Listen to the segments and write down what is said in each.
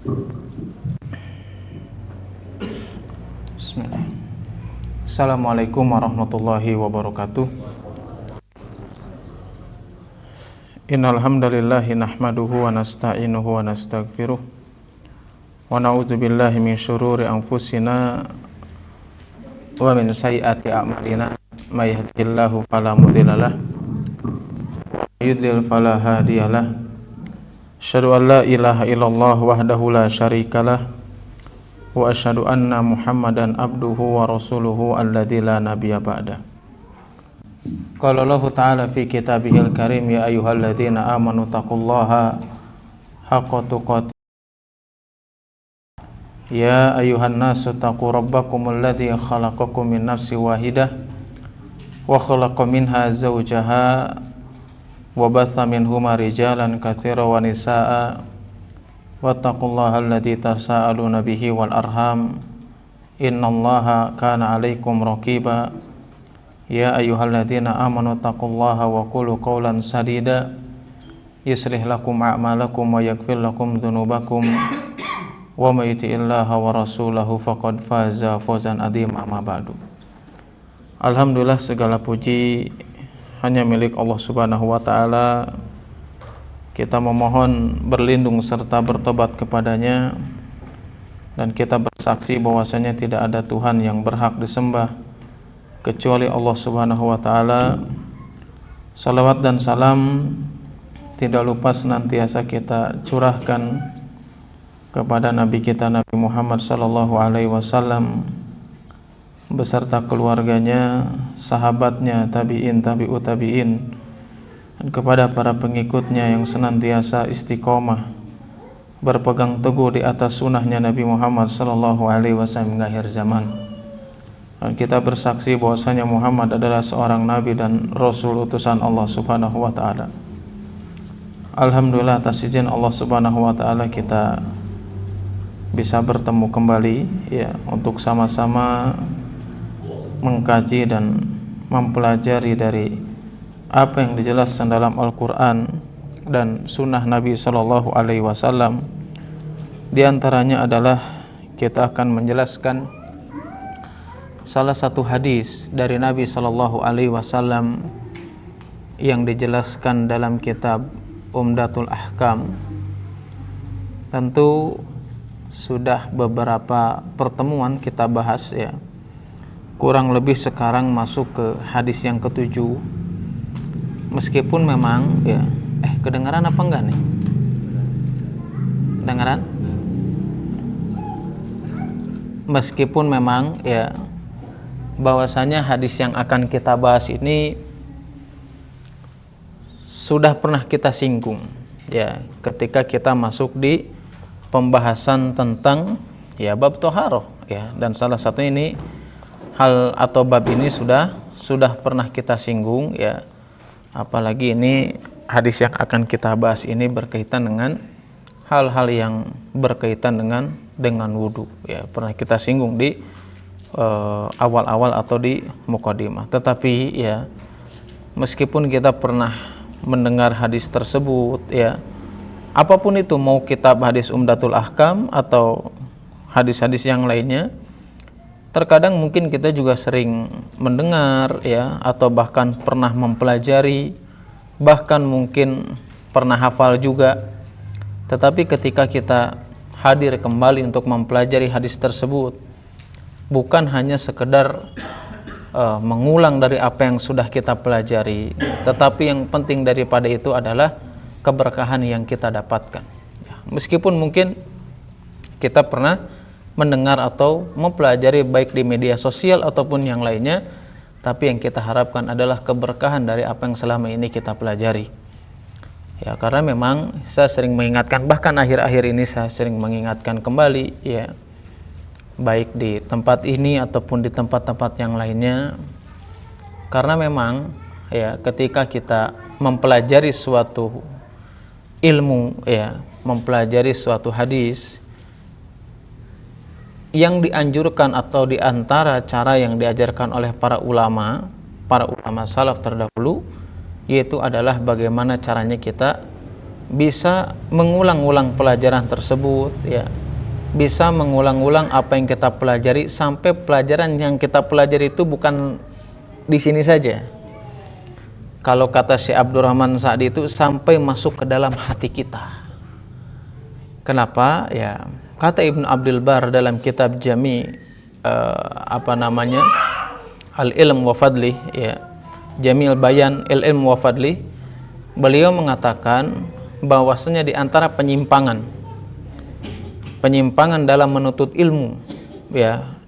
Bismillah. Assalamualaikum warahmatullahi wabarakatuh. Innal hamdalillahi nahmaduhu wa nasta'inuhu wa nastaghfiruh wa na'udzu billahi min syururi anfusina wa min sayyiati a'malina may yahdihillahu fala mudhillalah wa may yudlil fala hadiyalah. Asyhadu an la ilaha illallah wahdahu la syarikalah wa asyhadu anna Muhammadan abduhu wa rasuluhu alladzi la nabiyya ba'da. Qala Allah ta'ala fi kitabihil karim, ya ayyuhalladzina amanu taqullaha haqqa tuqatih ya ayyuhan nasu taqu rabbakumul ladzi khalaqakum min nafsin wahidah wa khalaqa minha zawjaha wa batha minhuma rijalan katsiran wa nisaa'a wattaqullaha alladzi tasaaluna bihi wal arham innallaha kana 'alaikum raqiba. Ya ayyuhalladzina amanu taqullaha wa qulu qawlan sadida yuslih lakum a'malakum wa yaghfir lakum dzunubakum wa may yuti'illaha wa rasulahu faqad faza fawzan 'azima. Amma ba'du. Alhamdulillah, segala puji hanya milik Allah Subhanahu wa taala. Kita memohon berlindung serta bertobat kepadanya, dan kita bersaksi bahwasanya tidak ada Tuhan yang berhak disembah kecuali Allah Subhanahu wa taala. Salawat dan salam tidak lupa senantiasa kita curahkan kepada Nabi kita Nabi Muhammad sallallahu alaihi wasallam beserta keluarganya, sahabatnya, tabi'in, tabi'ut tabi'in, dan kepada para pengikutnya yang senantiasa istiqomah berpegang teguh di atas sunnahnya Nabi Muhammad sallallahu alaihi wasallam hingga akhir zaman. Dan kita bersaksi bahwasanya Muhammad adalah seorang nabi dan rasul utusan Allah Subhanahu wa taala. Alhamdulillah, atas izin Allah Subhanahu wa taala kita bisa bertemu kembali ya untuk sama-sama mengkaji dan mempelajari dari apa yang dijelaskan dalam Al-Qur'an dan sunnah Nabi sallallahu alaihi wasallam. Di antaranya adalah kita akan menjelaskan salah satu hadis dari Nabi sallallahu alaihi wasallam yang dijelaskan dalam kitab Umdatul Ahkam. Tentu sudah beberapa pertemuan kita bahas ya. Kurang lebih sekarang masuk ke hadis yang ketujuh. Meskipun memang ya, kedengaran apa enggak nih? Kedengaran? Meskipun memang ya, bahwasanya hadis yang akan kita bahas ini sudah pernah kita singgung ya ketika kita masuk di pembahasan tentang ya bab thaharah ya, dan salah satu ini hal atau bab ini sudah pernah kita singgung ya, apalagi ini hadis yang akan kita bahas ini berkaitan dengan hal-hal yang berkaitan dengan wudu ya, pernah kita singgung di awal-awal atau di muqaddimah. Tetapi ya, meskipun kita pernah mendengar hadis tersebut ya, apapun itu, mau kitab hadis Umdatul Ahkam atau hadis-hadis yang lainnya, terkadang mungkin kita juga sering mendengar ya, atau bahkan pernah mempelajari, bahkan mungkin pernah hafal juga. Tetapi ketika kita hadir kembali untuk mempelajari hadis tersebut, bukan hanya sekedar mengulang dari apa yang sudah kita pelajari, tetapi yang penting daripada itu adalah keberkahan yang kita dapatkan. Meskipun mungkin kita pernah mendengar atau mempelajari baik di media sosial ataupun yang lainnya, tapi yang kita harapkan adalah keberkahan dari apa yang selama ini kita pelajari. Ya, karena memang saya sering mengingatkan, bahkan akhir-akhir ini saya sering mengingatkan kembali ya, baik di tempat ini ataupun di tempat-tempat yang lainnya, karena memang ya ketika kita mempelajari suatu ilmu ya, mempelajari suatu hadis, yang dianjurkan atau diantara cara yang diajarkan oleh para ulama salaf terdahulu, yaitu adalah bagaimana caranya kita bisa mengulang-ulang pelajaran tersebut, ya, bisa mengulang-ulang apa yang kita pelajari sampai pelajaran yang kita pelajari itu bukan di sini saja. Kalau kata Syekh Abdurrahman Sa'di itu sampai masuk ke dalam hati kita. Kenapa? Ya, kata Ibnu Abdul Bar dalam kitab Jami Al-Ilm wa Fadli, ya, Jamil Bayan Al-Ilm wa Fadli, beliau mengatakan bahwasanya di antara penyimpangan dalam menuntut ilmu, ya,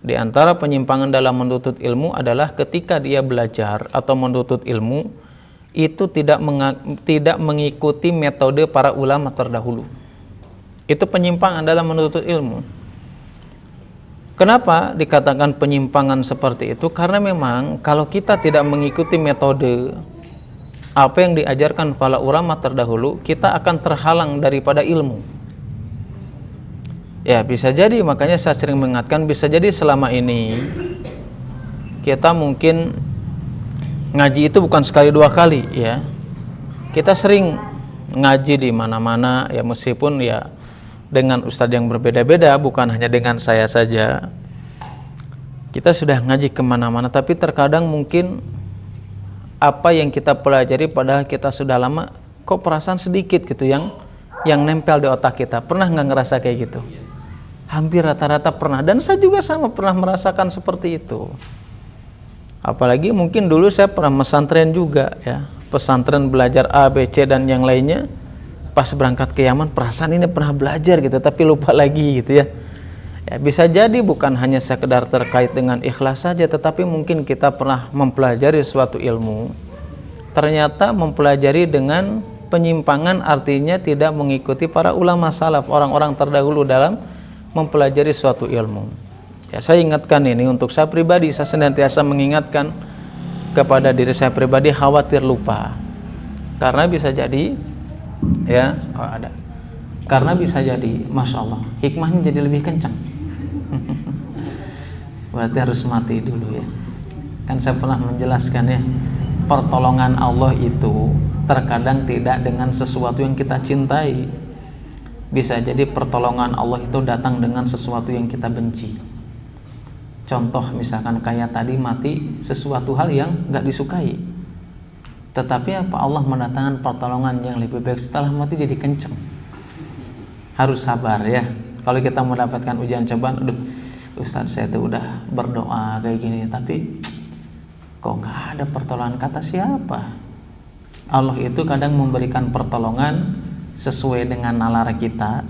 di antara penyimpangan dalam menuntut ilmu adalah ketika dia belajar atau menuntut ilmu itu tidak mengikuti metode para ulama terdahulu. Itu penyimpangan dalam menuntut ilmu. Kenapa dikatakan penyimpangan seperti itu? Karena memang kalau kita tidak mengikuti metode apa yang diajarkan para ulama terdahulu, kita akan terhalang daripada ilmu. Ya, bisa jadi, makanya saya sering mengingatkan, bisa jadi selama ini kita mungkin ngaji itu bukan sekali dua kali, ya. Kita sering ngaji di mana-mana, ya, meskipun ya dengan ustadz yang berbeda-beda, bukan hanya dengan saya saja. Kita sudah ngaji kemana-mana, tapi terkadang mungkin apa yang kita pelajari padahal kita sudah lama, kok perasaan sedikit gitu yang nempel di otak kita. Pernah nggak ngerasa kayak gitu? Hampir rata-rata pernah, dan saya juga sama pernah merasakan seperti itu. Apalagi mungkin dulu saya pernah pesantren juga, ya, pesantren belajar A, B, C dan yang lainnya. Pas berangkat ke Yaman, perasaan ini pernah belajar gitu, tapi lupa lagi gitu, ya. Ya, bisa jadi bukan hanya sekedar terkait dengan ikhlas saja, tetapi mungkin kita pernah mempelajari suatu ilmu, ternyata mempelajari dengan penyimpangan, artinya tidak mengikuti para ulama salaf, orang-orang terdahulu dalam mempelajari suatu ilmu. Ya, saya ingatkan ini untuk saya pribadi, saya senantiasa mengingatkan kepada diri saya pribadi, khawatir lupa. Karena bisa jadi, ya, karena bisa jadi, Masya Allah, hikmahnya jadi lebih kencang. Berarti harus mati dulu, ya. Kan saya pernah menjelaskan, ya, pertolongan Allah itu terkadang tidak dengan sesuatu yang kita cintai. Bisa jadi pertolongan Allah itu datang dengan sesuatu yang kita benci. Contoh misalkan kayak tadi mati sesuatu hal yang gak disukai, tetapi apa, Allah mendatangkan pertolongan yang lebih baik setelah mati jadi kenceng. Harus sabar, ya. Kalau kita mendapatkan ujian cobaan, aduh Ustaz, saya tuh udah berdoa kayak gini, tapi kok gak ada pertolongan. Kata siapa? Allah itu kadang memberikan pertolongan sesuai dengan nalar kita,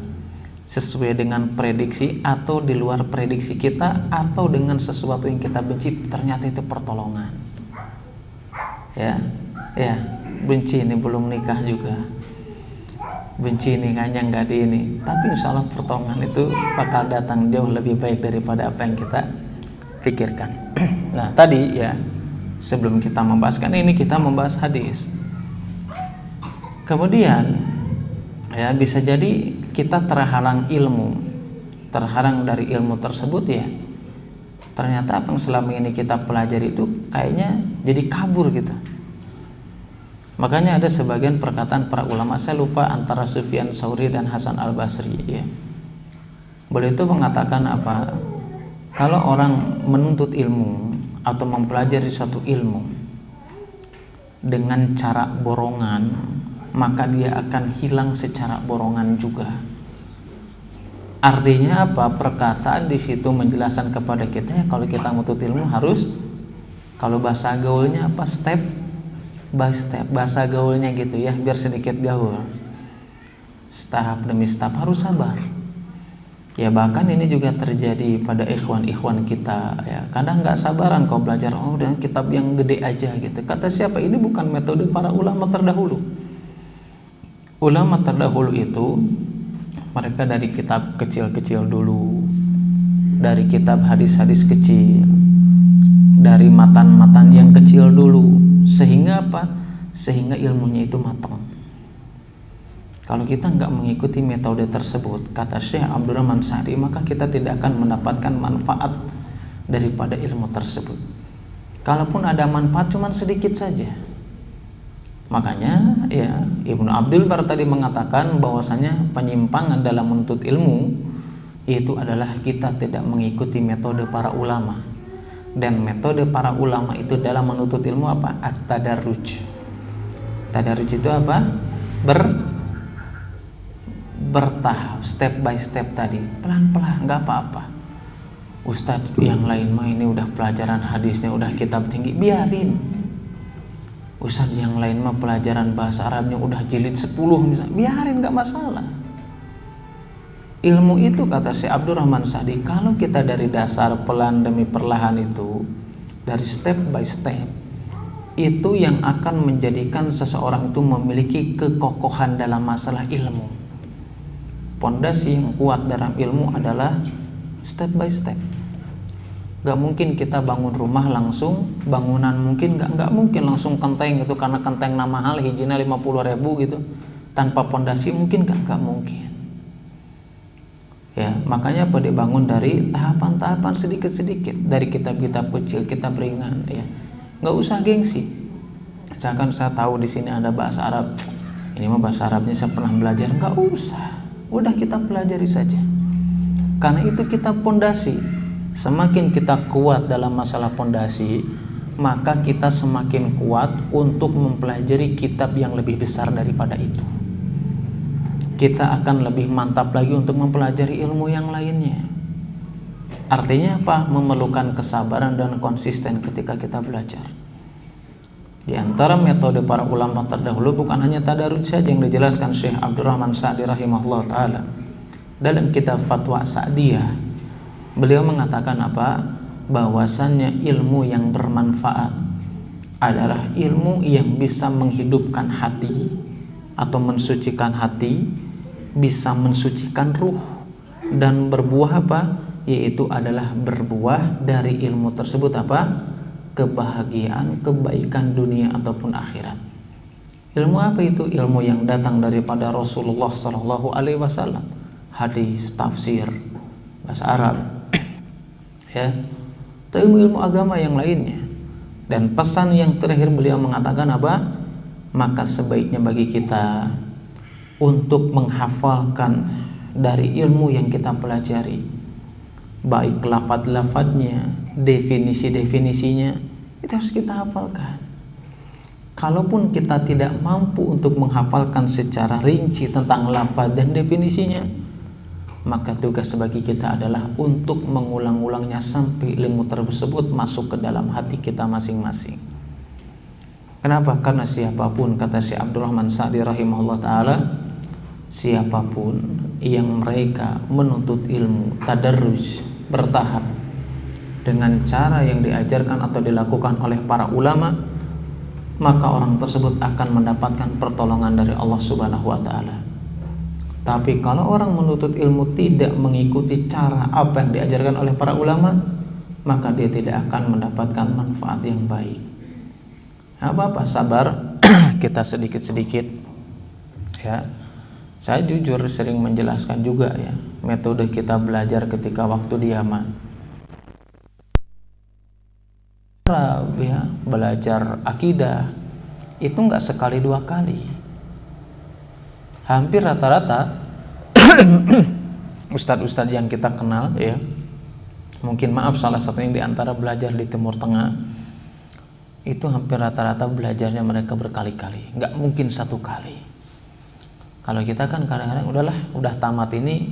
sesuai dengan prediksi atau di luar prediksi kita, atau dengan sesuatu yang kita benci, ternyata itu pertolongan. Ya, benci ini belum nikah juga, benci nikahnya nggak di ini, tapi insya Allah pertolongan itu bakal datang jauh lebih baik daripada apa yang kita pikirkan. Nah, tadi, ya, sebelum kita membahaskan ini, kita membahas hadis. Kemudian, ya, bisa jadi kita terhalang dari ilmu tersebut, ya. Ternyata apa yang selama ini kita pelajari itu kayaknya jadi kabur gitu. Makanya ada sebagian perkataan para ulama, saya lupa antara Sufyan Tsauri dan Hasan Al-Basri, ya. Beliau itu mengatakan apa? Kalau orang menuntut ilmu atau mempelajari suatu ilmu dengan cara borongan, maka dia akan hilang secara borongan juga. Artinya apa? Perkataan di situ menjelaskan kepada kita, ya, kalau kita menuntut ilmu harus, kalau bahasa gaulnya apa, step by step, bahasa gaulnya gitu, ya, biar sedikit gaul. Tahap demi tahap, harus sabar. Ya, bahkan ini juga terjadi pada ikhwan-ikhwan kita, ya. Kadang nggak sabaran kau belajar, oh dengan kitab yang gede aja gitu. Kata siapa? Ini bukan metode para ulama terdahulu. Ulama terdahulu itu mereka dari kitab kecil-kecil dulu, dari kitab hadis-hadis kecil, dari matan-matan yang kecil dulu, sehingga apa? Sehingga ilmunya itu matang. Kalau kita nggak mengikuti metode tersebut, kata Syekh Abdurrahman Sa'di, maka kita tidak akan mendapatkan manfaat daripada ilmu tersebut. Kalaupun ada manfaat, cuman sedikit saja. Makanya ya Ibnu Abdul Bar tadi mengatakan bahwasanya penyimpangan dalam menuntut ilmu itu adalah kita tidak mengikuti metode para ulama. Dan metode para ulama itu dalam menuntut ilmu apa? At-tadarruj. Tadarruj itu apa? Bertahap, step by step tadi, pelan-pelan, nggak apa-apa. Ustadz yang lain mah ini udah pelajaran hadisnya, udah kitab tinggi, biarin. Ustadz yang lain mah pelajaran bahasa Arabnya udah jilid 10 misalnya, biarin, nggak masalah. Ilmu itu, kata Syekh Abdurrahman Sa'di, kalau kita dari dasar pelan demi perlahan itu, dari step by step, itu yang akan menjadikan seseorang itu memiliki kekokohan dalam masalah ilmu. Pondasi yang kuat dalam ilmu adalah step by step. Gak mungkin kita bangun rumah langsung, bangunan mungkin gak mungkin langsung kenteng gitu, karena kenteng mahal, hijina 50.000 gitu, tanpa pondasi mungkin gak mungkin. Ya, makanya apa, dibangun dari tahapan-tahapan sedikit-sedikit, dari kitab-kitab kecil, kitab ringan, ya. Gak usah gengsi. Misalkan saya tahu di sini ada bahasa Arab, ini mah bahasa Arabnya saya pernah belajar, gak usah. Udah kita pelajari saja. Karena itu kita pondasi. Semakin kita kuat dalam masalah pondasi, maka kita semakin kuat untuk mempelajari kitab yang lebih besar daripada itu. Kita akan lebih mantap lagi untuk mempelajari ilmu yang lainnya. Artinya apa? Memerlukan kesabaran dan konsisten ketika kita belajar. Di antara metode para ulama terdahulu bukan hanya tadarruj saja yang dijelaskan Syekh Abdurrahman Sa'di rahimahullah ta'ala. Dalam kitab Fatwa Sa'diyah, beliau mengatakan apa? Bahwasannya ilmu yang bermanfaat adalah ilmu yang bisa menghidupkan hati atau mensucikan hati, bisa mensucikan ruh, dan berbuah apa? Yaitu adalah berbuah dari ilmu tersebut apa? Kebahagiaan, kebaikan dunia ataupun akhirat. Ilmu apa itu? Ilmu yang datang daripada Rasulullah SAW, hadis, tafsir, bahasa Arab, ya, atau ilmu agama yang lainnya. Dan pesan yang terakhir beliau mengatakan apa? Maka sebaiknya bagi kita untuk menghafalkan dari ilmu yang kita pelajari, baik lafaz-lafaznya, definisi-definisinya, itu harus kita hafalkan. Kalaupun kita tidak mampu untuk menghafalkan secara rinci tentang lafaz dan definisinya, maka tugas bagi kita adalah untuk mengulang-ulangnya sampai ilmu tersebut masuk ke dalam hati kita masing-masing. Kenapa? Karena siapapun, kata Syekh Abdurrahman Sa'di rahimahullah ta'ala, siapapun yang mereka menuntut ilmu tadarruj, bertahap, dengan cara yang diajarkan atau dilakukan oleh para ulama, maka orang tersebut akan mendapatkan pertolongan dari Allah Subhanahu wa ta'ala. Tapi kalau orang menuntut ilmu tidak mengikuti cara apa yang diajarkan oleh para ulama, maka dia tidak akan mendapatkan manfaat yang baik. Apa-apa, sabar, kita sedikit-sedikit, ya. Saya jujur sering menjelaskan juga, ya, metode kita belajar ketika waktu di Yaman. Ya, belajar akidah itu nggak sekali dua kali. Hampir rata-rata ustadz-ustadz yang kita kenal, ya, mungkin maaf salah satu yang diantara belajar di Timur Tengah, itu hampir rata-rata belajarnya mereka berkali-kali, nggak mungkin satu kali. Kalau kita kan kadang-kadang udah tamat ini,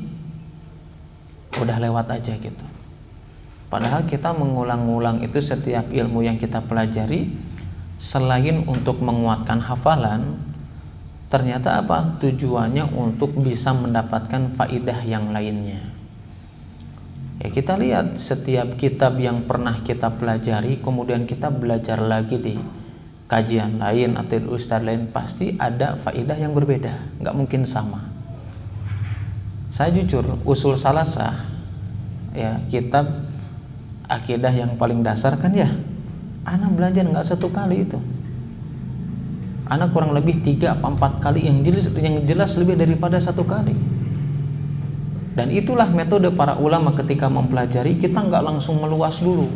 udah lewat aja gitu. Padahal kita mengulang-ulang itu setiap ilmu yang kita pelajari, selain untuk menguatkan hafalan, ternyata apa? Tujuannya untuk bisa mendapatkan faidah yang lainnya. Ya, kita lihat setiap kitab yang pernah kita pelajari, kemudian kita belajar lagi di kajian lain atau ustadz lain, pasti ada faidah yang berbeda, nggak mungkin sama. Saya jujur, usul salasah, ya, kitab akidah yang paling dasar kan, ya, anak belajar nggak satu kali itu, anak kurang lebih 3-4 kali, yang jelas lebih daripada satu kali. Dan itulah metode para ulama ketika mempelajari. Kita nggak langsung meluas dulu.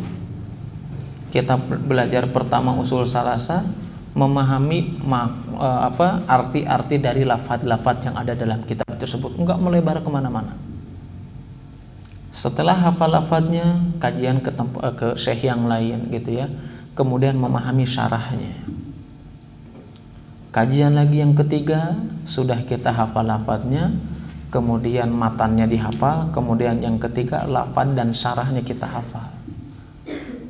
Kita belajar pertama usul salasah, memahami arti-arti dari lafaz-lafaz yang ada dalam kitab tersebut, enggak melebar kemana-mana. Setelah hafal lafaznya, kajian ke syekh yang lain gitu ya, kemudian memahami syarahnya. Kajian lagi yang ketiga, sudah kita hafal lafaznya, kemudian matannya dihafal, kemudian yang ketiga lafaz dan syarahnya kita hafal.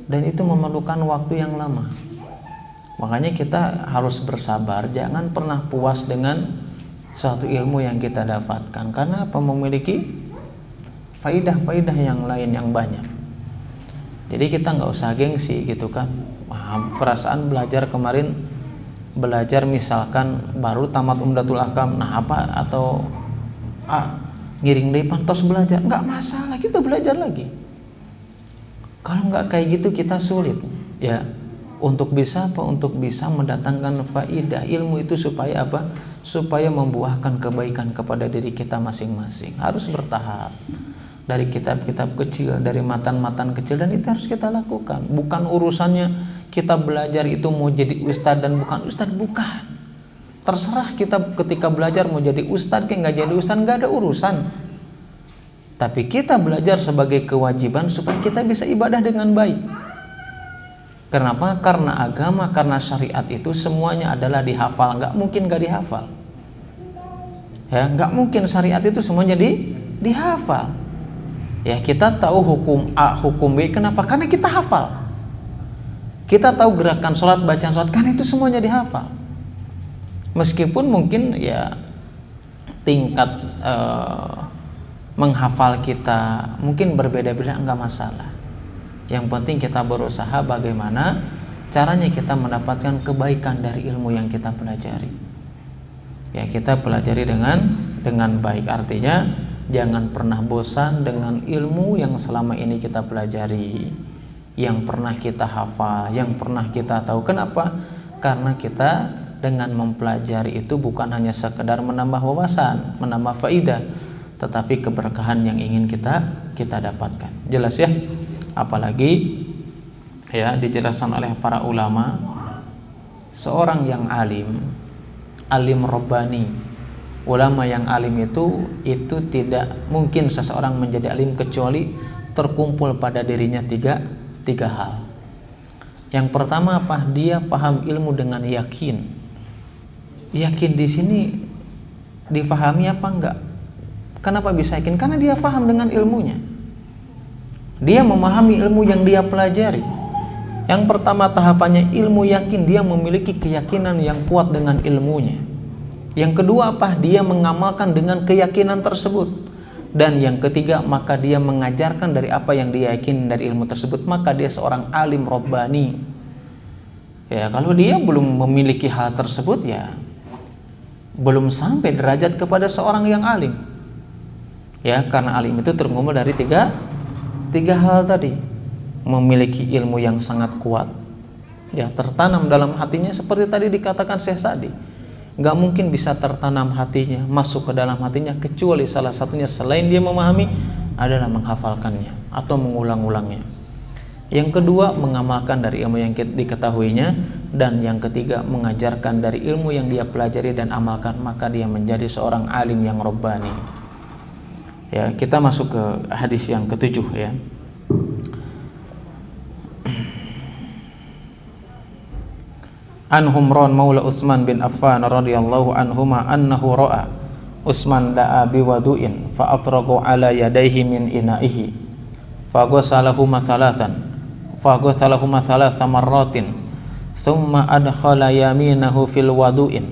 Dan itu memerlukan waktu yang lama. Makanya kita harus bersabar, jangan pernah puas dengan suatu ilmu yang kita dapatkan, karena apa? Memiliki faidah-faidah yang lain yang banyak. Jadi kita nggak usah gengsi gitu kan. Perasaan belajar kemarin, belajar misalkan baru tamat Umdatul Ahkam, nah apa atau ngiring deh pantos belajar, nggak masalah, kita belajar lagi. Kalau nggak kayak gitu kita sulit ya untuk bisa mendatangkan faidah ilmu itu supaya apa? Supaya membuahkan kebaikan kepada diri kita masing-masing. Harus bertahap. Dari kitab-kitab kecil, dari matan-matan kecil, dan itu harus kita lakukan. Bukan urusannya kita belajar itu mau jadi ustadz dan bukan ustadz, bukan. Terserah kita ketika belajar mau jadi ustadz kayak nggak jadi ustadz, nggak ada urusan. Tapi kita belajar sebagai kewajiban supaya kita bisa ibadah dengan baik. Kenapa? Karena agama, karena syariat itu semuanya adalah dihafal, nggak mungkin nggak dihafal. Ya, nggak mungkin syariat itu semuanya dihafal. Ya, kita tahu hukum A, hukum B, kenapa? Karena kita hafal. Kita tahu gerakan sholat, bacaan sholat, karena itu semuanya dihafal. Meskipun mungkin ya tingkat menghafal kita mungkin berbeda-beda, enggak masalah. Yang penting kita berusaha bagaimana caranya kita mendapatkan kebaikan dari ilmu yang kita pelajari. Ya, kita pelajari dengan baik. Artinya jangan pernah bosan dengan ilmu yang selama ini kita pelajari, yang pernah kita hafal, yang pernah kita tahu. Kenapa? Karena kita dengan mempelajari itu bukan hanya sekedar menambah wawasan, menambah faidah, tetapi keberkahan yang ingin kita dapatkan. Jelas ya? Apalagi ya dijelaskan oleh para ulama, seorang yang alim rabbani, ulama yang alim itu tidak mungkin seseorang menjadi alim kecuali terkumpul pada dirinya tiga hal. Yang pertama apa? Dia paham ilmu dengan yakin. Yakin di sini difahami apa enggak? Kenapa bisa yakin? Karena dia paham dengan ilmunya. Dia memahami ilmu yang dia pelajari. Yang pertama tahapannya ilmu yakin, dia memiliki keyakinan yang kuat dengan ilmunya. Yang kedua apa? Dia mengamalkan dengan keyakinan tersebut. Dan yang ketiga, maka dia mengajarkan dari apa yang dia yakin dari ilmu tersebut. Maka dia seorang alim rabbani. Ya, kalau dia belum memiliki hal tersebut, ya belum sampai derajat kepada seorang yang alim. Ya, karena alim itu terkumpul dari tiga hal tadi. Memiliki ilmu yang sangat kuat, ya, tertanam dalam hatinya, seperti tadi dikatakan Syekh Sa'di. Gak mungkin bisa tertanam hatinya, masuk ke dalam hatinya, kecuali salah satunya selain dia memahami adalah menghafalkannya atau mengulang-ulangnya. Yang kedua, mengamalkan dari ilmu yang diketahuinya. Dan yang ketiga, mengajarkan dari ilmu yang dia pelajari dan amalkan, maka dia menjadi seorang alim yang rabbani. Ya, kita masuk ke hadis yang ketujuh ya. An Humran maula Utsman bin Affan radhiyallahu anhuma annahu ra'a Utsman da'a biwadu'in fa afragu ala yadayhi min ina'ihi fa ghasalahuma thalatha marratin thumma adkhala yaminahu fil wadu'in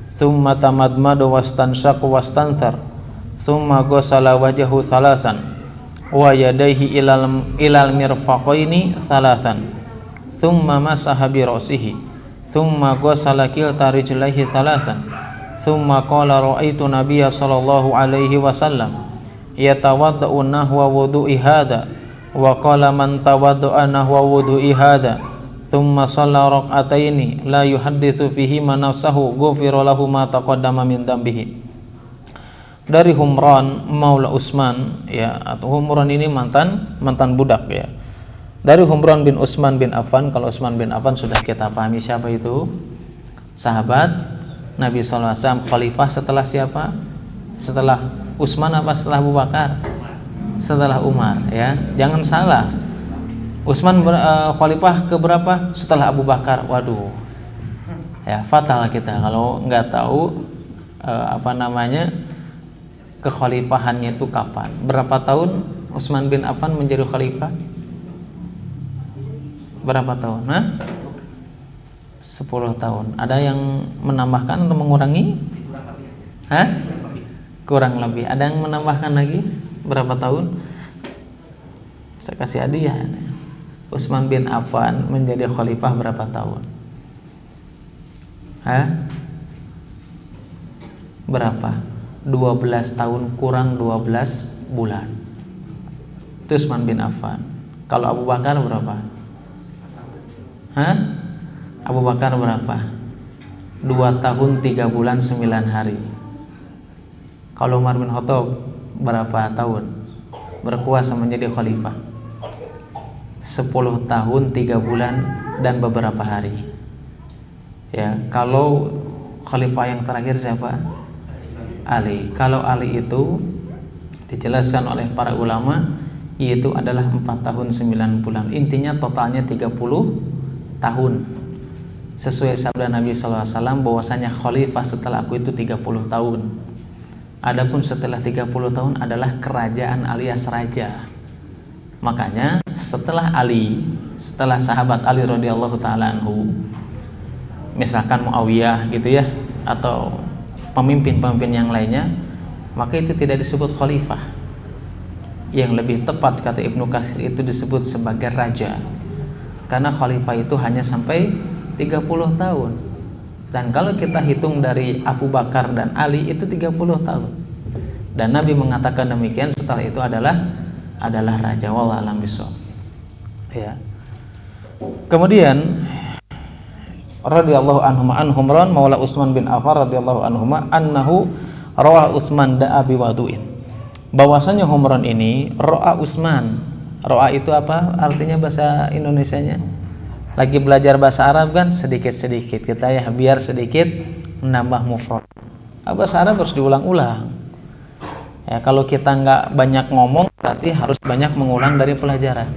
thumma tamadmada wastanshaqa wastanthar thumma ghasala wajhahu thalathan wa yadayhi ilal mirfaqaini thalathan thumma masaha bi ra'sihi thumma ghasala kilta rijlaihi thalathan thumma qala ra'aitu nabiyya sallallahu alaihi wasallam yatawaddau nahwa wudu'i hadha wa qala man tawadda'a nahwa wudu'i hadha thumma shalla rak'ataini la yuhadditsu fihi ma nafsahu ghufira lahu ma taqaddama min dambihi. Dari Humran maula Utsman ya, atau Humran ini mantan budak ya. Dari Humran bin Utsman bin Affan. Kalau Utsman bin Affan sudah kita pahami siapa itu, sahabat Nabi SAW khalifah setelah siapa? Setelah Utsman apa setelah Abu Bakar? Setelah Umar, ya. Jangan salah. Utsman khalifah keberapa? Setelah Abu Bakar. Waduh. Ya, fatal kita kalau nggak tahu kekhalifahannya itu kapan. Berapa tahun Utsman bin Affan menjadi khalifah? Berapa tahun? 10 tahun. Ada yang menambahkan atau mengurangi? Kurang lebih. Ada yang menambahkan lagi? Berapa tahun? Saya kasih hadiah. Utsman bin Affan menjadi khalifah berapa tahun? Berapa? 12 tahun kurang 12 bulan. Itu Utsman bin Affan. Kalau Abu Bakar berapa? Abu Bakar berapa? 2 tahun 3 bulan 9 hari. Kalau Umar bin Khattab berapa tahun berkuasa menjadi khalifah? 10 tahun 3 bulan dan beberapa hari. Ya, kalau khalifah yang terakhir siapa? Ali. Kalau Ali itu dijelaskan oleh para ulama yaitu adalah 4 tahun 9 bulan. Intinya totalnya 30 tahun. Sesuai sabda Nabi SAW bahwasanya khalifah setelah aku itu 30 tahun. Adapun setelah 30 tahun adalah kerajaan alias raja. Makanya setelah Ali, setelah sahabat Ali radhiyallahu taala anhu, misalkan Muawiyah gitu ya, atau pemimpin-pemimpin yang lainnya, maka itu tidak disebut khalifah. Yang lebih tepat kata Ibnu Katsir itu disebut sebagai raja. Karena khalifah itu hanya sampai 30 tahun. Dan kalau kita hitung dari Abu Bakar dan Ali itu 30 tahun. Dan Nabi mengatakan demikian, setelah itu adalah raja. Wallahu a'lam bishawab. Ya. Kemudian radhiyallahu an Humran maula Utsman bin Affan radhiyallahu anhuma annahu rawa Utsman da'a biwadu'in. Bahwasanya Humran ini ra'a Utsman. Ra'a itu apa artinya bahasa Indonesianya? Lagi belajar bahasa Arab kan sedikit-sedikit kita ya, biar sedikit menambah mufrad. Bahasa Arab harus diulang-ulang. Ya, kalau kita nggak banyak ngomong berarti harus banyak mengulang dari pelajaran.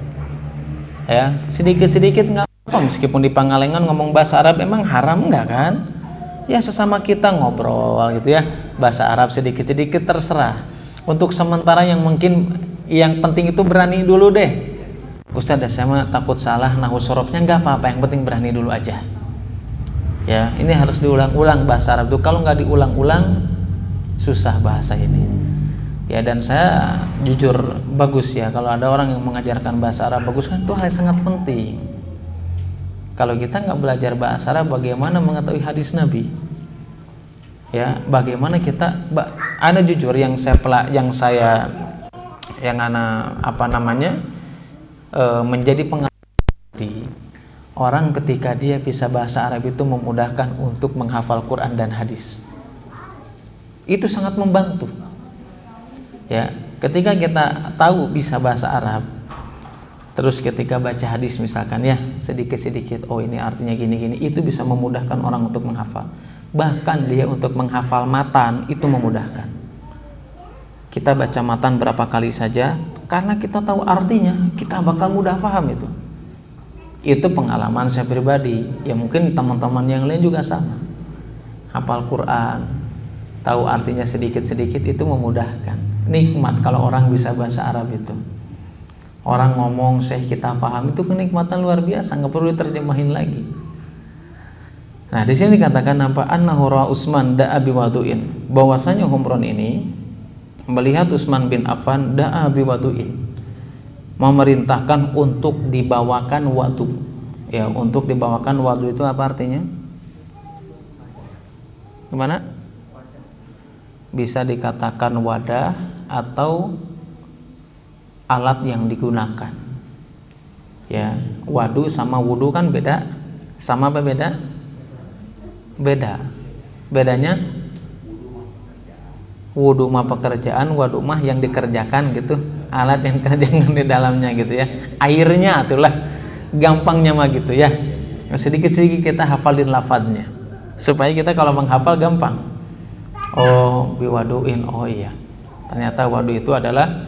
Ya, sedikit-sedikit nggak apa, meskipun di Pangalengan ngomong bahasa Arab emang haram nggak kan? Ya sesama kita ngobrol gitu ya, bahasa Arab sedikit-sedikit terserah. Untuk sementara yang penting itu berani dulu deh. Ustaz, saya mah takut salah nahwu sorofnya, nggak apa-apa, yang penting berani dulu aja. Ya, ini harus diulang-ulang bahasa Arab itu. Kalau nggak diulang-ulang susah bahasa ini. Ya, dan saya jujur bagus ya kalau ada orang yang mengajarkan bahasa Arab bagus, kan itu hal yang sangat penting. Kalau kita nggak belajar bahasa Arab, bagaimana mengetahui hadis Nabi? Ya, bagaimana kita? Ana jujur yang menjadi pengalaman orang ketika dia bisa bahasa Arab itu memudahkan untuk menghafal Quran dan hadis. Itu sangat membantu. Ya, ketika kita tahu bisa bahasa Arab, terus ketika baca hadis misalkan ya, sedikit-sedikit, oh ini artinya gini-gini, itu bisa memudahkan orang untuk menghafal. Bahkan dia untuk menghafal matan itu memudahkan. Kita baca matan berapa kali saja, karena kita tahu artinya, kita bakal mudah paham itu. Itu pengalaman saya pribadi. Ya mungkin teman-teman yang lain juga sama. Hafal Quran, tahu artinya sedikit-sedikit itu memudahkan. Nikmat kalau orang bisa bahasa Arab itu. Orang ngomong kita paham, itu kenikmatan luar biasa, nggak perlu diterjemahin lagi. Nah, di sini dikatakan apa? Annahu ra'a Utsman da'a biwadu'in. Bahwasanya Humran ini melihat Utsman bin Affan da'a biwadu'in, memerintahkan untuk dibawakan wadu. Ya, untuk dibawakan wadu itu apa artinya? Gimana? Bisa dikatakan wadah atau alat yang digunakan. Ya, wadu sama wudu kan beda. Sama apa beda? Beda. Bedanya wudu mah pekerjaan, wadu mah yang dikerjakan gitu. Alat yang dikerjakan di dalamnya gitu ya. Airnya itulah gampangnya mah gitu ya. Sedikit-sedikit kita hafalin lafadznya. supaya kita kalau menghafal gampang. Oh, biwaduin, oh iya, ternyata wadu itu adalah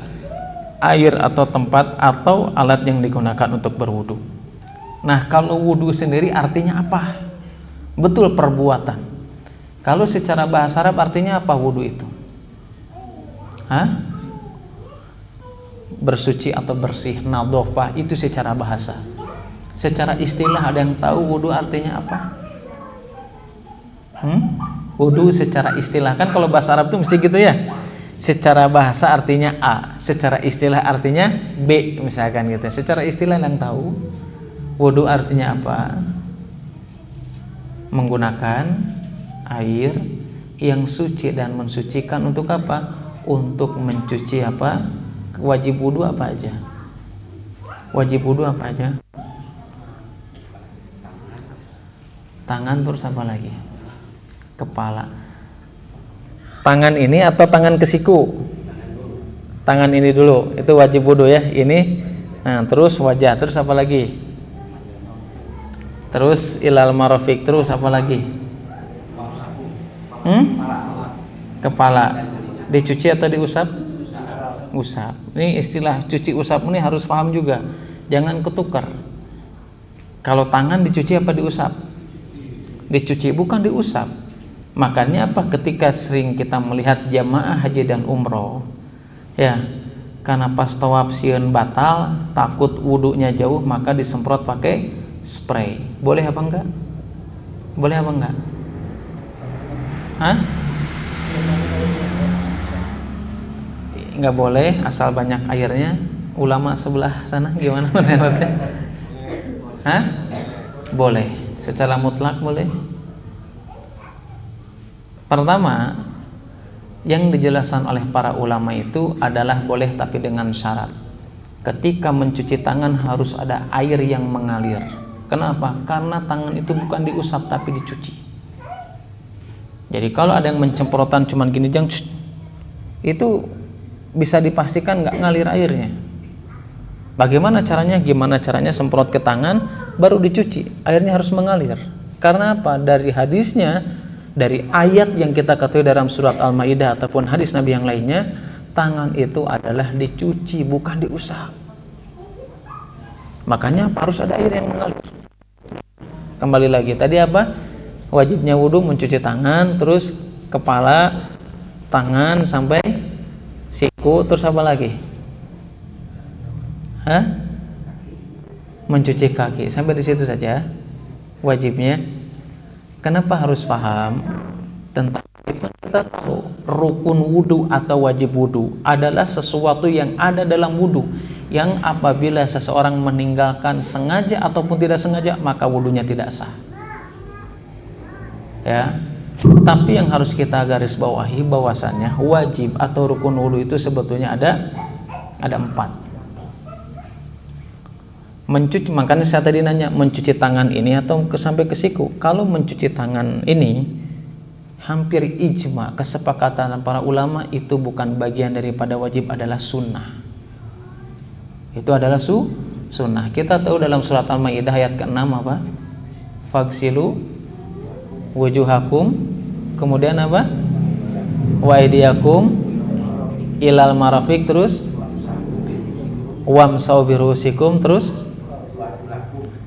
air atau tempat atau alat yang digunakan untuk berwudu. Nah, kalau wudu sendiri artinya apa? Betul, perbuatan. Kalau secara bahasa Arab artinya apa wudu itu? Hah? Bersuci atau bersih, nadhofah, itu secara bahasa. Secara istilah ada yang tahu wudu artinya apa? Wudu secara istilah, kan kalau bahasa Arab itu mesti gitu ya. Secara bahasa artinya A, secara istilah artinya B, misalkan gitu. Secara istilah yang tahu wudu artinya apa? Menggunakan air yang suci dan mensucikan untuk apa? Untuk mencuci apa? Wajib wudu apa aja? Wajib wudu apa aja? Tangan, terus apa lagi? Kepala. Tangan ini atau tangan ke siku? Tangan ini dulu, itu wajib wudu ya. Ini, nah, terus wajah, terus apa lagi? Terus ilal marafiq, terus apa lagi? Kepala. Dicuci atau diusap? Usap. Ini istilah cuci usap ini harus paham juga. Jangan ketukar. Kalau tangan dicuci apa diusap? Dicuci, bukan diusap. Makanya apa, ketika sering kita melihat jamaah haji dan umroh ya, karena pas tawaf sieun batal, takut wudunya jauh, maka disemprot pakai spray. Boleh apa enggak? Boleh apa enggak? Hah? Enggak boleh, asal banyak airnya. Ulama sebelah sana gimana pendapatnya? Hah? Boleh, secara mutlak boleh. Pertama, yang dijelaskan oleh para ulama itu adalah boleh, tapi dengan syarat. Ketika mencuci tangan harus ada air yang mengalir. Kenapa? Karena tangan itu bukan diusap tapi dicuci. Jadi kalau ada yang mencemprotan cuman gini jang, itu bisa dipastikan nggak ngalir airnya. Bagaimana caranya? Gimana caranya semprot ke tangan baru dicuci, airnya harus mengalir. Karena apa? Dari hadisnya, dari ayat yang kita ketahui dalam surat Al-Maidah ataupun hadis Nabi yang lainnya, tangan itu adalah dicuci, bukan diusap. Makanya harus ada air yang mengalir. Kembali lagi, tadi apa? Wajibnya wudu mencuci tangan, terus kepala, tangan sampai siku, terus apa lagi? Hah? Mencuci kaki, sampai di situ saja wajibnya. Kenapa harus paham tentang itu? Kita tahu rukun wudu atau wajib wudu adalah sesuatu yang ada dalam wudu, yang apabila seseorang meninggalkan sengaja ataupun tidak sengaja, maka wudunya tidak sah. Ya. Tapi yang harus kita garis bawahi bahwasannya wajib atau rukun wudu itu sebetulnya ada 4. Mencuci, makanya saya tadi nanya mencuci tangan ini atau sampai ke siku. Kalau mencuci tangan ini hampir ijma, kesepakatan para ulama, itu bukan bagian daripada wajib, adalah sunnah. Itu adalah sunnah. Kita tahu dalam surat Al-Maidah ayat ke-6 apa? Fagsilu wujuhakum, kemudian apa? Wa aydiyakum ilal marafiq, terus wamsau birusikum, terus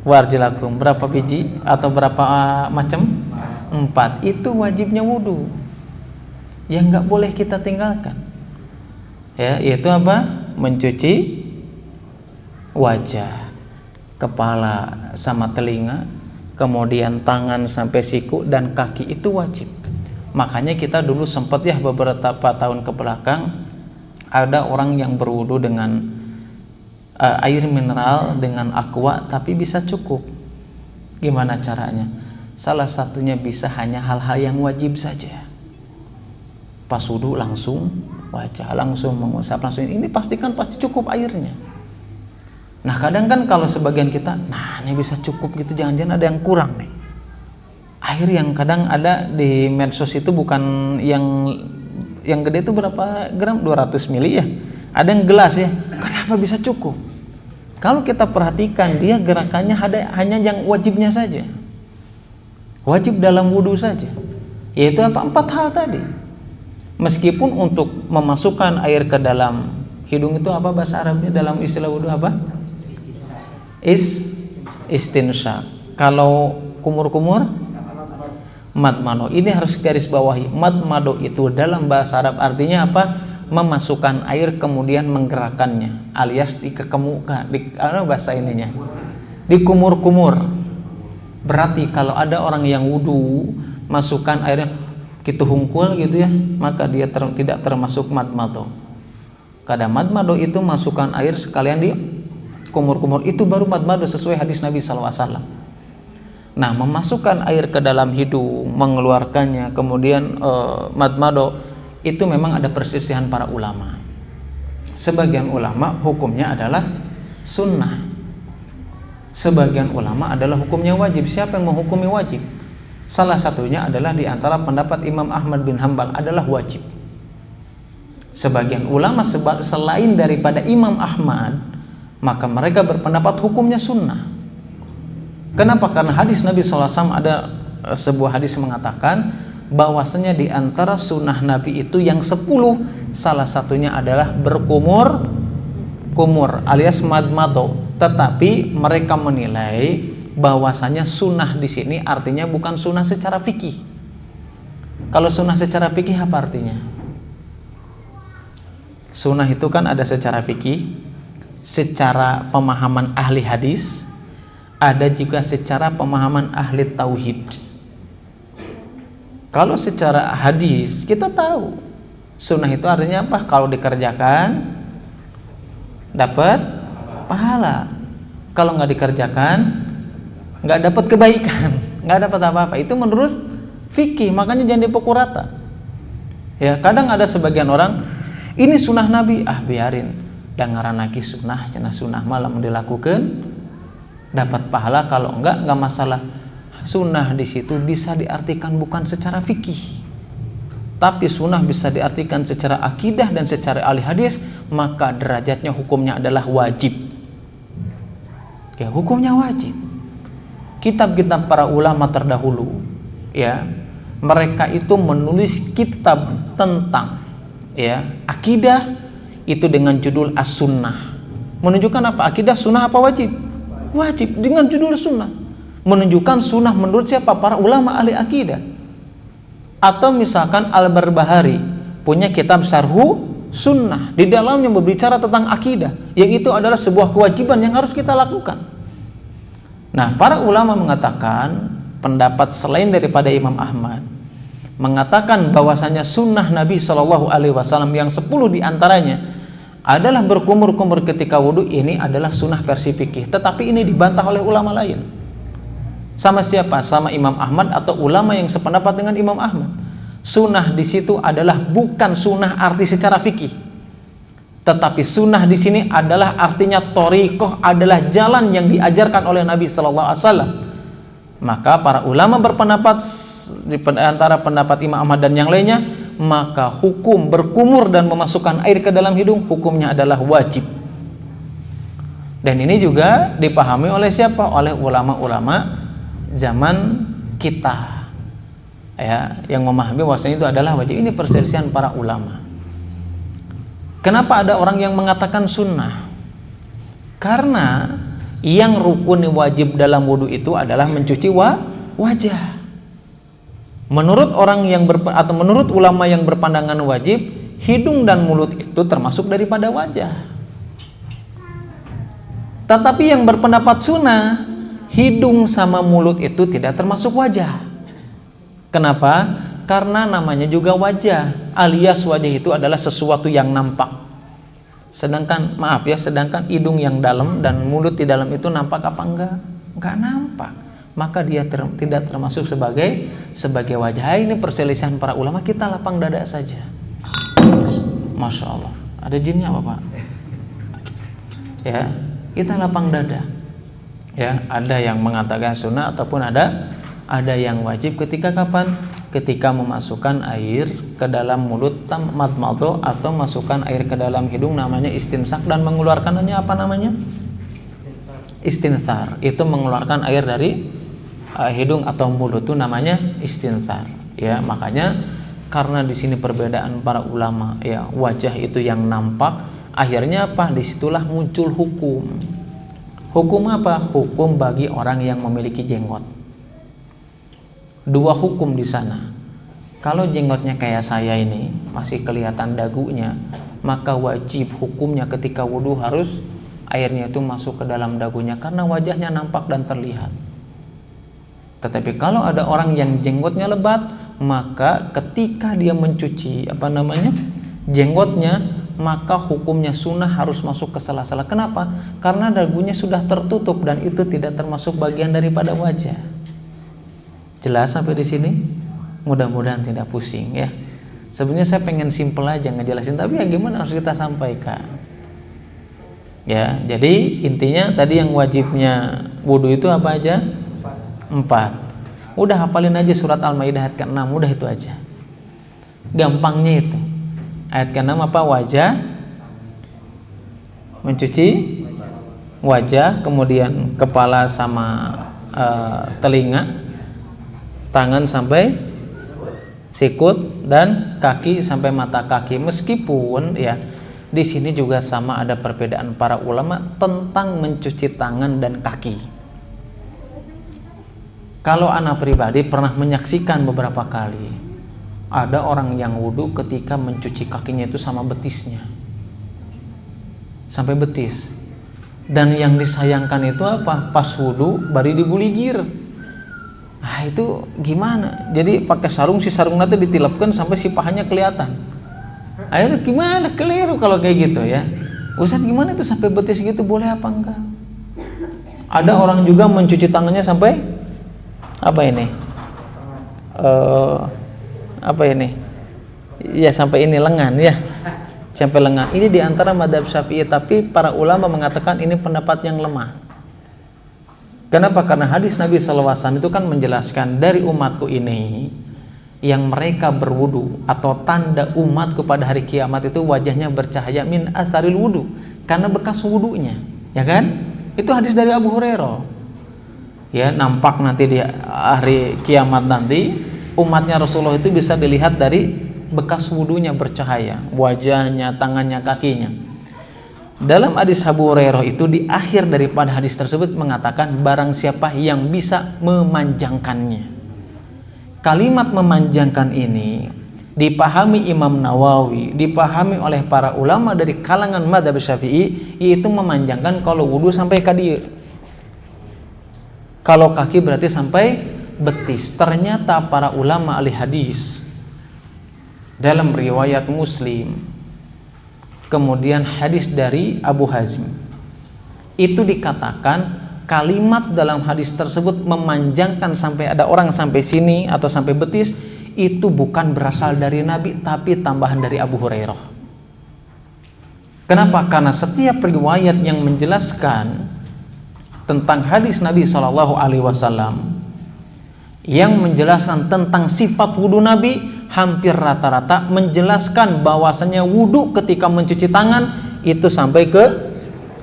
warjilakum. Berapa biji atau berapa macam? 4. Itu wajibnya wudu yang nggak boleh kita tinggalkan, ya, yaitu apa? Mencuci wajah, kepala sama telinga, kemudian tangan sampai siku, dan kaki, itu wajib. Makanya kita dulu sempat ya beberapa tahun ke belakang ada orang yang berwudu dengan air mineral dengan aqua, tapi bisa cukup. Gimana caranya? Salah satunya bisa hanya hal-hal yang wajib saja. Pas wudu langsung wajah, langsung mengusap, langsung ini pastikan pasti cukup airnya. Nah kadang kan kalau sebagian kita, nah ini bisa cukup gitu, jangan-jangan ada yang kurang nih. Air yang kadang ada di medsos itu bukan yang gede itu berapa gram? 200 mili ya. Ada yang gelas ya. Kenapa bisa cukup? Kalau kita perhatikan, dia gerakannya hanya yang wajibnya saja. Wajib dalam wudu saja. Yaitu apa? 4 hal tadi. Meskipun untuk memasukkan air ke dalam hidung itu apa bahasa Arabnya dalam istilah wudu apa? Istinsyaq. Kalau kumur-kumur madmado. Ini harus garis bawahi. Madmado itu dalam bahasa Arab artinya apa? Memasukkan air kemudian menggerakkannya, alias dikemuka, bahasa ininya dikumur-kumur. Berarti kalau ada orang yang wudu masukkan airnya gitu hungkul gitu ya, maka dia tidak termasuk madmado. Kadang madmado itu masukkan air sekalian di kumur-kumur, itu baru madmado sesuai hadis Nabi SAW. Nah, memasukkan air ke dalam hidung, mengeluarkannya, kemudian madmado, itu memang ada perselisihan para ulama. Sebagian ulama hukumnya adalah sunnah, sebagian ulama adalah hukumnya wajib. Siapa yang menghukumi wajib? Salah satunya adalah di antara pendapat Imam Ahmad bin Hanbal adalah wajib. Sebagian ulama selain daripada Imam Ahmad, maka mereka berpendapat hukumnya sunnah. Kenapa? Karena hadis Nabi SAW ada sebuah hadis mengatakan bahwasanya di antara sunnah Nabi itu yang 10, salah satunya adalah berkumur alias madmado. Tetapi mereka menilai bahwasanya sunnah di sini artinya bukan sunnah secara fikih. Kalau sunnah secara fikih apa artinya? Sunnah itu kan ada secara fikih, secara pemahaman ahli hadis, ada juga secara pemahaman ahli tauhid. Kalau secara hadis kita tahu sunnah itu artinya apa? Kalau dikerjakan dapat pahala, kalau nggak dikerjakan nggak dapat kebaikan, nggak dapat apa-apa. Itu menurut fikih, makanya jangan dipukul rata. Ya, kadang ada sebagian orang ini sunnah Nabi, biarin, dengaran lagi sunnah, cenah sunnah malam dilakukan dapat pahala, kalau enggak masalah. Sunnah di situ bisa diartikan bukan secara fikih, tapi sunnah bisa diartikan secara akidah dan secara ahli hadis, maka derajatnya hukumnya adalah wajib. Ya, hukumnya wajib. Kitab-kitab para ulama terdahulu, ya, mereka itu menulis kitab tentang akidah itu dengan judul As-Sunnah. Menunjukkan apa? Akidah sunnah apa wajib? Wajib, dengan judul sunnah. Menunjukkan sunnah menurut siapa? Para ulama ahli akidah. Atau misalkan Al-Barbahari punya kitab Syarhu Sunnah, di dalamnya berbicara tentang akidah, yang itu adalah sebuah kewajiban yang harus kita lakukan. Nah, para ulama mengatakan pendapat selain daripada Imam Ahmad, mengatakan bahwasanya sunnah Nabi SAW yang 10 diantaranya adalah berkumur-kumur ketika wudhu. Ini adalah sunnah versi fikih, tetapi ini dibantah oleh ulama lain. Sama siapa? Sama Imam Ahmad atau ulama yang sependapat dengan Imam Ahmad. Sunnah di situ adalah bukan sunnah arti secara fikih, tetapi sunnah di sini adalah artinya thoriqoh, adalah jalan yang diajarkan oleh Nabi SAW. Maka para ulama berpendapat di antara pendapat Imam Ahmad dan yang lainnya, maka hukum berkumur dan memasukkan air ke dalam hidung hukumnya adalah wajib. Dan ini juga dipahami oleh siapa? Oleh ulama-ulama zaman kita, ya, yang memahami bahwasanya itu adalah wajib. Ini perselisihan para ulama. Kenapa ada orang yang mengatakan sunnah? Karena yang rukun wajib dalam wudhu itu adalah mencuci wajah. Menurut orang yang atau menurut ulama yang berpandangan wajib, hidung dan mulut itu termasuk daripada wajah. Tetapi yang berpendapat sunnah, hidung sama mulut itu tidak termasuk wajah. Kenapa? Karena namanya juga wajah, alias wajah itu adalah sesuatu yang nampak. Sedangkan hidung yang dalam dan mulut di dalam itu nampak apa enggak? Enggak nampak. Maka dia tidak termasuk sebagai wajah. Ini perselisihan para ulama, kita lapang dada saja. Masya Allah. Ada jinnya apa Pak? Ya, kita lapang dada. Ya, ada yang mengatakan sunnah ataupun ada yang wajib ketika kapan? Ketika memasukkan air ke dalam mulut madmadho atau masukkan air ke dalam hidung, namanya istinsak, dan mengeluarkannya apa namanya? Istinsar. Itu mengeluarkan air dari hidung atau mulut itu namanya istinthar. Ya, makanya karena di sini perbedaan para ulama, ya, wajah itu yang nampak, akhirnya apa? Disitulah muncul hukum. Hukum apa? Hukum bagi orang yang memiliki jenggot. Dua hukum di sana. Kalau jenggotnya kayak saya ini masih kelihatan dagunya, maka wajib hukumnya ketika wudhu harus airnya itu masuk ke dalam dagunya karena wajahnya nampak dan terlihat. Tetapi kalau ada orang yang jenggotnya lebat, maka ketika dia mencuci jenggotnya, maka hukumnya sunnah harus masuk ke sela-sela. Kenapa? Karena dagunya sudah tertutup dan itu tidak termasuk bagian daripada wajah. Jelas sampai di sini? Mudah-mudahan tidak pusing ya. Sebenarnya saya pengen simple aja ngejelasin, tapi ya gimana harus kita sampaikan. Ya, jadi intinya tadi yang wajibnya wudhu itu apa aja? 4. Udah hafalin aja surat Al-Maidah ayat ke-6, udah itu aja. Gampangnya itu. Ayat ke-6 apa? Wajah, mencuci wajah, kemudian kepala sama telinga, tangan sampai sikut, dan kaki sampai mata kaki. Meskipun ya di sini juga sama ada perbedaan para ulama tentang mencuci tangan dan kaki. Kalau anak pribadi pernah menyaksikan beberapa kali ada orang yang wudhu ketika mencuci kakinya itu sama betisnya, sampai betis. Dan yang disayangkan itu apa? Pas wudhu baru dibuligir. Ah, itu gimana? Jadi pakai sarung, si sarung nanti ditilapkan sampai si pahanya kelihatan. Ayo gimana? Keliru kalau kayak gitu ya. Ustaz gimana itu sampai betis gitu, boleh apa enggak? Ada orang juga mencuci tangannya sampai apa ini? Apa ini? Ya sampai ini lengan ya. Sampai lengan. Ini diantara madhab Syafi'i, tapi para ulama mengatakan ini pendapat yang lemah. Kenapa? Karena hadis Nabi SAW itu kan menjelaskan dari umatku ini yang mereka berwudu, atau tanda umatku pada hari kiamat itu wajahnya bercahaya min asaril wudu, karena bekas wudunya, ya kan? Itu hadis dari Abu Hurairah. Ya, nampak nanti di hari kiamat nanti umatnya Rasulullah itu bisa dilihat dari bekas wudunya bercahaya, wajahnya, tangannya, kakinya. Dalam hadis Abu Hurairah itu di akhir daripada hadis tersebut mengatakan barang siapa yang bisa memanjangkannya. Kalimat memanjangkan ini dipahami Imam Nawawi, dipahami oleh para ulama dari kalangan madhab Syafi'i, yaitu memanjangkan kalau wudu sampai kadir. Kalau kaki berarti sampai betis. Ternyata para ulama ahli hadis dalam riwayat Muslim, kemudian hadis dari Abu Hazim, itu dikatakan kalimat dalam hadis tersebut memanjangkan sampai ada orang sampai sini atau sampai betis, itu bukan berasal dari Nabi tapi tambahan dari Abu Hurairah. Kenapa? Karena setiap riwayat yang menjelaskan tentang hadis Nabi SAW yang menjelaskan tentang sifat wudu Nabi, hampir rata-rata menjelaskan bahwasanya wudu ketika mencuci tangan itu sampai ke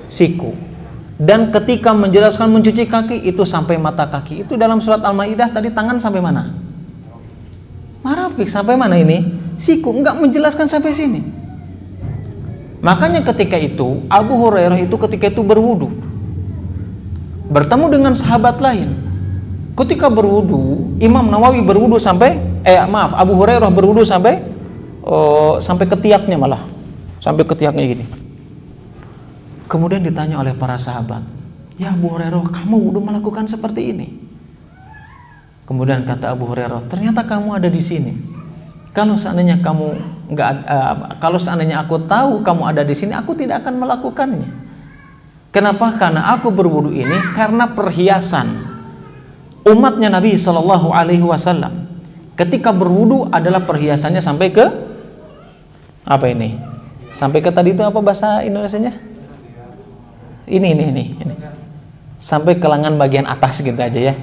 siku, dan ketika menjelaskan mencuci kaki itu sampai mata kaki. Itu dalam surat Al-Maidah tadi tangan sampai mana? Marafiq sampai mana ini? Siku, enggak menjelaskan sampai sini. Makanya ketika itu Abu Hurairah itu ketika itu berwudu, bertemu dengan sahabat lain. Ketika berwudu, Imam Nawawi berwudu sampai Abu Hurairah berwudu sampai ketiaknya, malah sampai ketiaknya gini. Kemudian ditanya oleh para sahabat, "Ya Abu Hurairah, kamu wudu melakukan seperti ini?" Kemudian kata Abu Hurairah, "Ternyata kamu ada di sini. Kalau seandainya kalau seandainya aku tahu kamu ada di sini, aku tidak akan melakukannya." Kenapa? Karena aku berwudu ini karena perhiasan umatnya Nabi SAW. Ketika berwudu adalah perhiasannya sampai ke apa ini? Sampai ke tadi itu apa bahasa Indonesianya? Ini. Sampai ke lengan bagian atas gitu aja ya.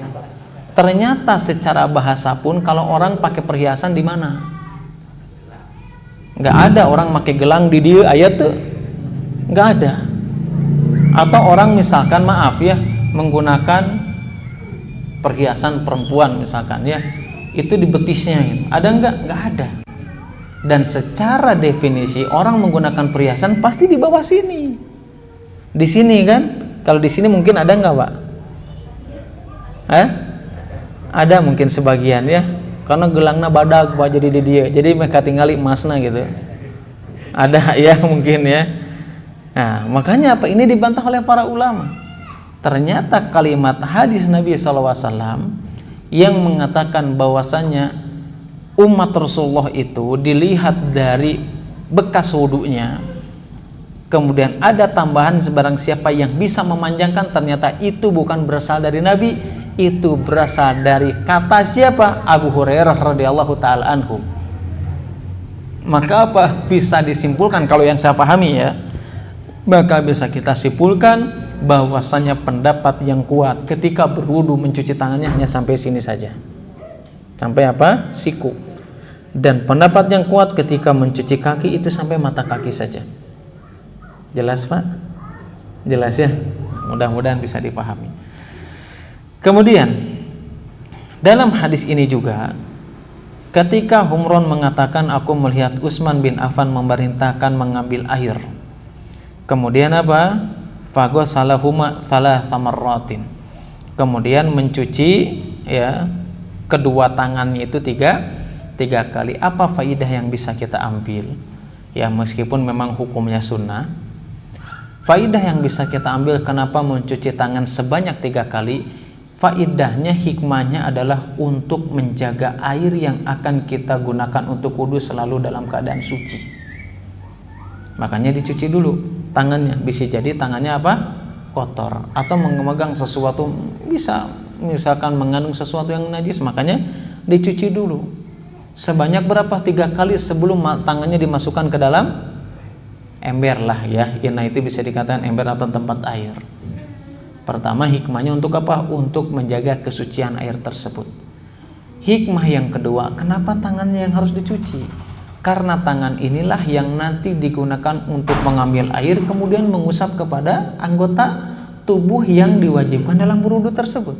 Ternyata secara bahasa pun kalau orang pakai perhiasan di mana? Nggak ada orang pakai gelang di dia ayat tuh, nggak ada. Atau orang misalkan maaf ya menggunakan perhiasan perempuan misalkan ya, itu di betisnya gitu. Ada nggak? Nggak ada. Dan secara definisi orang menggunakan perhiasan pasti di bawah sini. Di sini kan? Kalau di sini mungkin ada nggak, Pak? Ada mungkin sebagian ya. Karena gelangnya badag Pak jadi di dia. Jadi mereka tinggali emasna gitu. Ada ya mungkin ya. Nah, makanya apa? Ini dibantah oleh para ulama. Ternyata kalimat hadis Nabi SAW yang mengatakan bahwasannya umat Rasulullah itu dilihat dari bekas wudunya, kemudian ada tambahan sebarang siapa yang bisa memanjangkan, ternyata itu bukan berasal dari Nabi, itu berasal dari kata siapa? Abu Hurairah radhiyallahu taala anhu. Maka apa? Bisa disimpulkan, kalau yang saya pahami ya, maka bisa kita simpulkan bahwasanya pendapat yang kuat ketika berwudu mencuci tangannya hanya sampai sini saja. Sampai apa? Siku. Dan pendapat yang kuat ketika mencuci kaki itu sampai mata kaki saja. Jelas Pak? Jelas ya? Mudah-mudahan bisa dipahami. Kemudian dalam hadis ini juga ketika Humron mengatakan aku melihat Utsman bin Affan memerintahkan mengambil air. Kemudian apa? Faghasalahuma thalatha marratin. Kemudian mencuci ya kedua tangannya itu tiga kali. Apa faidah yang bisa kita ambil? Ya meskipun memang hukumnya sunnah, faidah yang bisa kita ambil kenapa mencuci tangan sebanyak 3 kali? Faidahnya, hikmahnya adalah untuk menjaga air yang akan kita gunakan untuk wudu selalu dalam keadaan suci. Makanya dicuci dulu tangannya. Bisa jadi tangannya apa? Kotor atau memegang sesuatu, bisa misalkan mengandung sesuatu yang najis, makanya dicuci dulu. Sebanyak berapa? 3 kali sebelum tangannya dimasukkan ke dalam ember lah ya. Nah itu bisa dikatakan ember atau tempat air. Pertama, hikmahnya untuk apa? Untuk menjaga kesucian air tersebut. Hikmah yang kedua, kenapa tangannya yang harus dicuci? Karena tangan inilah yang nanti digunakan untuk mengambil air kemudian mengusap kepada anggota tubuh yang diwajibkan dalam berwudu tersebut.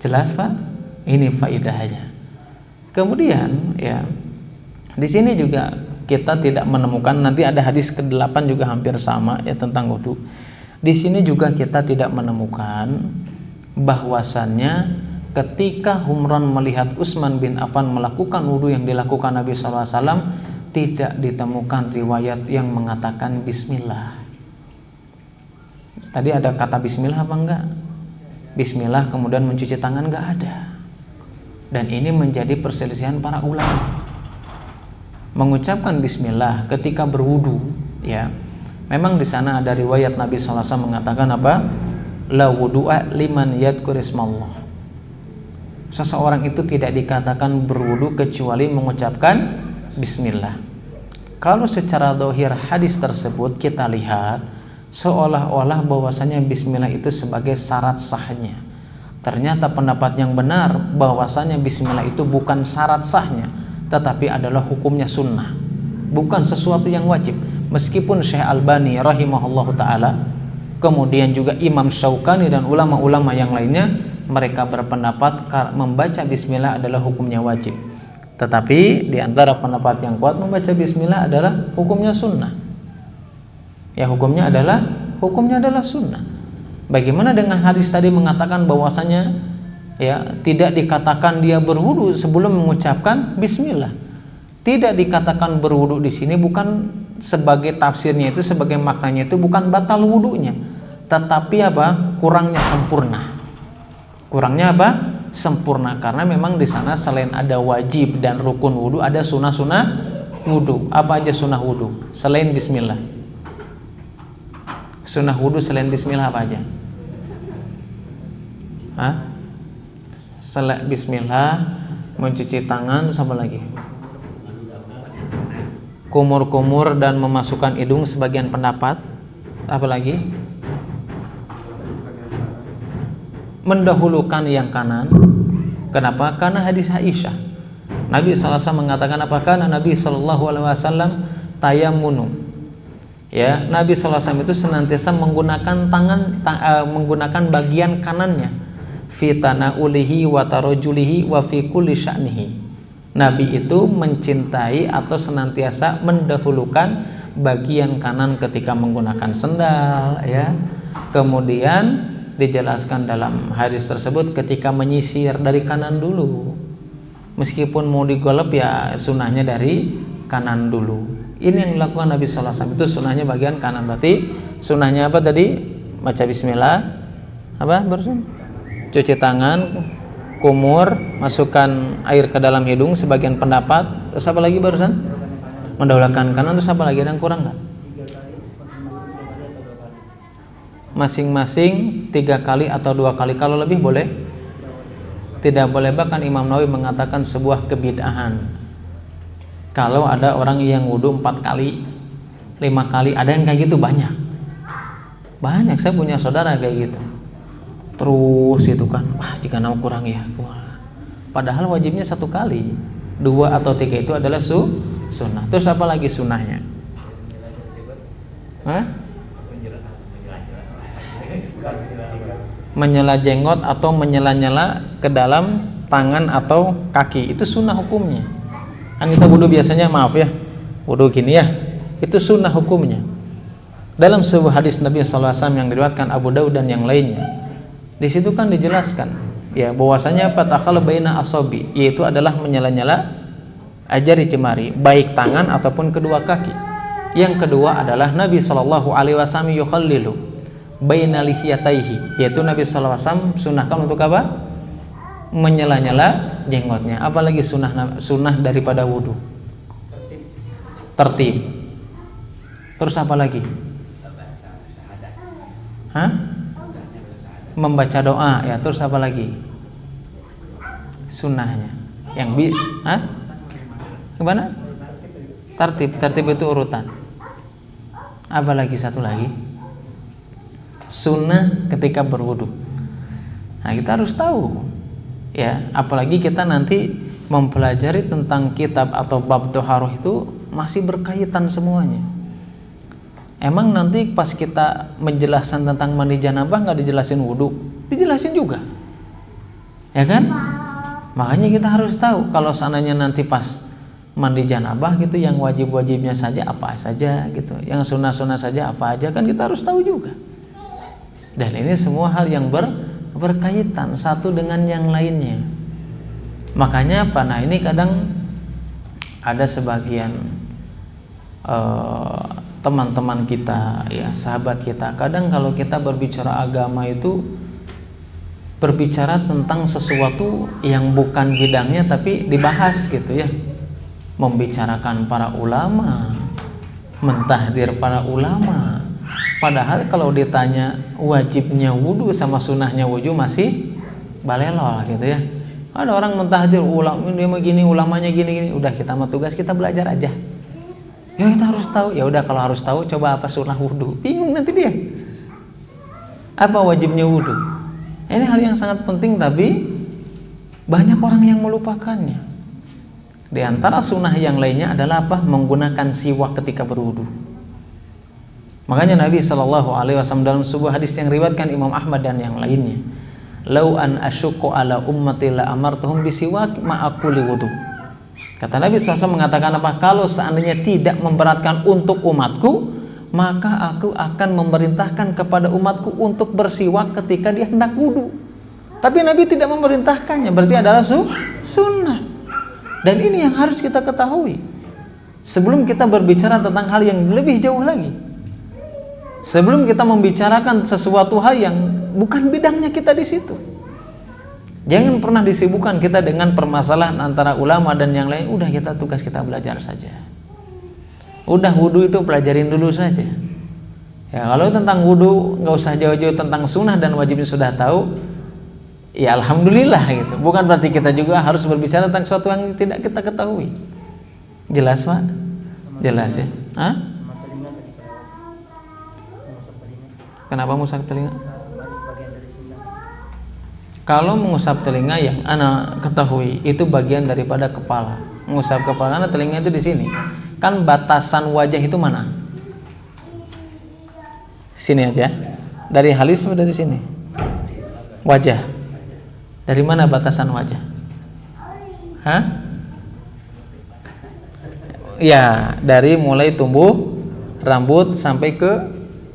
Jelas Pak? Ini faedahnya. Kemudian ya, di sini juga kita tidak menemukan, nanti ada hadis ke-8 juga hampir sama ya tentang wudu. Di sini juga kita tidak menemukan bahwasannya ketika Humran melihat Utsman bin Affan melakukan wudu yang dilakukan Nabi SAW, tidak ditemukan riwayat yang mengatakan bismillah. Tadi ada kata bismillah apa enggak? Bismillah kemudian mencuci tangan enggak ada. Dan ini menjadi perselisihan para ulama. Mengucapkan bismillah ketika berwudu ya. Memang di sana ada riwayat Nabi SAW mengatakan apa? La wudu'a liman yadhkur ismallah. Seseorang itu tidak dikatakan berwudu kecuali mengucapkan bismillah. Kalau secara zahir hadis tersebut kita lihat seolah-olah bahwasanya bismillah itu sebagai syarat sahnya. Ternyata pendapat yang benar bahwasanya bismillah itu bukan syarat sahnya, tetapi adalah hukumnya sunnah, bukan sesuatu yang wajib. Meskipun Syekh Albani rahimahullahu ta'ala, kemudian juga Imam Syaukani dan ulama-ulama yang lainnya, mereka berpendapat membaca bismillah adalah hukumnya wajib. Tetapi di antara pendapat yang kuat, membaca bismillah adalah hukumnya sunnah. Ya hukumnya adalah sunnah. Bagaimana dengan hadis tadi mengatakan bahwasanya ya tidak dikatakan dia berwudu sebelum mengucapkan bismillah. Tidak dikatakan berwudu di sini bukan sebagai tafsirnya itu, sebagai maknanya itu bukan batal wudunya, tetapi apa? Kurangnya sempurna. Kurangnya apa? Sempurna, karena memang di sana selain ada wajib dan rukun wudu, ada sunnah-sunnah wudu. Apa aja sunnah wudu selain bismillah? Sunnah wudu selain bismillah apa aja? Selain bismillah, mencuci tangan, sama lagi kumur-kumur dan memasukkan hidung sebagian pendapat. Apalagi mendahulukan yang kanan. Kenapa? Karena hadis Aisyah. Nabi SAW mengatakan apakah Nabi SAW tayammunu. Ya, Nabi SAW itu senantiasa menggunakan menggunakan bagian kanannya. fi tanaulihi wa tarajulihi wa fi kulli sya'nihi. Nabi itu mencintai atau senantiasa mendahulukan bagian kanan ketika menggunakan sendal, ya. Kemudian dijelaskan dalam hadis tersebut ketika menyisir dari kanan dulu. Meskipun mau digolep ya sunnahnya dari kanan dulu. Ini yang dilakukan Nabi sallallahu alaihi wasallam, itu sunnahnya bagian kanan. Berarti sunnahnya apa tadi? Baca bismillah. Apa barusan? Cuci tangan, kumur, masukkan air ke dalam hidung sebagian pendapat. Terus apa lagi barusan? Mendahulukan kanan. Terus apa lagi? Ada yang kurang nggak? Masing-masing 3 kali atau 2 kali. Kalau lebih boleh? Tidak boleh. Bahkan Imam Nawawi mengatakan sebuah kebid'ahan kalau ada orang yang wudhu 4 kali, 5 kali. Ada yang kayak gitu banyak. Saya punya saudara kayak gitu. Terus itu kan, jika nama kurang ya. Padahal wajibnya 1 kali. 2 atau 3 itu adalah sunnah. Terus apa lagi sunnahnya? Menyela jenggot atau menyela-nyela ke dalam tangan atau kaki, itu sunnah hukumnya. Kan kita wudu biasanya, maaf ya, wudu gini ya, itu sunnah hukumnya. Dalam sebuah hadis Nabi sallallahu alaihi wasallam yang diriwayatkan Abu Daud dan yang lainnya, di situ kan dijelaskan ya bahwasanya fatakhala baina asabi, yaitu adalah menyela-nyela jari jemari baik tangan ataupun kedua kaki. Yang kedua adalah Nabi sallallahu alaihi wasallam yukhallilu baina lihiyataihi, yaitu Nabi sallallahu alaihi wasallam sunnahkan untuk apa? Menyela-nyela jenggotnya. Apalagi sunnah daripada wudu? Tertib. Terus apa lagi? Membaca doa ya. Terus apa lagi? Sunnahnya. Yang gimana? Tertib itu urutan. Apa lagi satu lagi? Sunnah ketika berwudu. Nah, kita harus tahu ya, apalagi kita nanti mempelajari tentang kitab atau bab toharoh itu masih berkaitan semuanya. Emang nanti pas kita menjelaskan tentang mandi janabah nggak dijelasin wudu? Dijelasin juga, ya kan? Makanya kita harus tahu kalau seandainya nanti pas mandi janabah gitu, yang wajib-wajibnya saja apa saja gitu, yang sunnah-sunnah saja apa aja, kan kita harus tahu juga. Dan ini semua hal yang berkaitan satu dengan yang lainnya. Makanya apa? Nah, ini kadang ada sebagian teman-teman kita ya, sahabat kita, kadang kalau kita berbicara agama itu berbicara tentang sesuatu yang bukan bidangnya tapi dibahas gitu ya, membicarakan para ulama, mentahdir para ulama. Padahal kalau ditanya wajibnya wudu sama sunnahnya wudu masih balelol gitu ya. Ada orang mentahdir ulama, dia mau gini, ulamanya gini. Udah, kita mah tugas kita belajar aja. Ya kita harus tahu. Ya udah, kalau harus tahu coba apa sunnah wudu. Bingung nanti dia. Apa wajibnya wudu? Ini hal yang sangat penting tapi banyak orang yang melupakannya. Di antara sunnah yang lainnya adalah apa? Menggunakan siwak ketika berwudu. Makanya Nabi sallallahu alaihi wasallam dalam sebuah hadis yang riwayatkan Imam Ahmad dan yang lainnya, "Lau an asyuqu ala ummati la amartuhum bisiwak ma'akuli wudu." Kata Nabi SAW mengatakan apa? Kalau seandainya tidak memberatkan untuk umatku, maka aku akan memerintahkan kepada umatku untuk bersiwak ketika dia hendak wudu. Tapi Nabi tidak memerintahkannya, berarti adalah sunnah. Dan ini yang harus kita ketahui sebelum kita berbicara tentang hal yang lebih jauh lagi. Sebelum kita membicarakan sesuatu hal yang bukan bidangnya kita di situ. Jangan pernah disibukkan kita dengan permasalahan antara ulama dan yang lain. Udah, kita tugas kita belajar saja. Udah, wudu itu pelajarin dulu saja. Ya, kalau tentang wudu nggak usah jauh-jauh, tentang sunnah dan wajibnya sudah tahu. Ya alhamdulillah gitu. Bukan berarti kita juga harus berbicara tentang sesuatu yang tidak kita ketahui. Jelas Pak? Jelas ya? Kenapa mengusap telinga? Kalau mengusap telinga yang ana ketahui itu bagian daripada kepala. Mengusap kepala, ana telinga itu di sini. Kan batasan wajah itu mana? Sini aja. Dari halis dari sini. Wajah. Dari mana batasan wajah? Hah? Ya, dari mulai tumbuh rambut sampai ke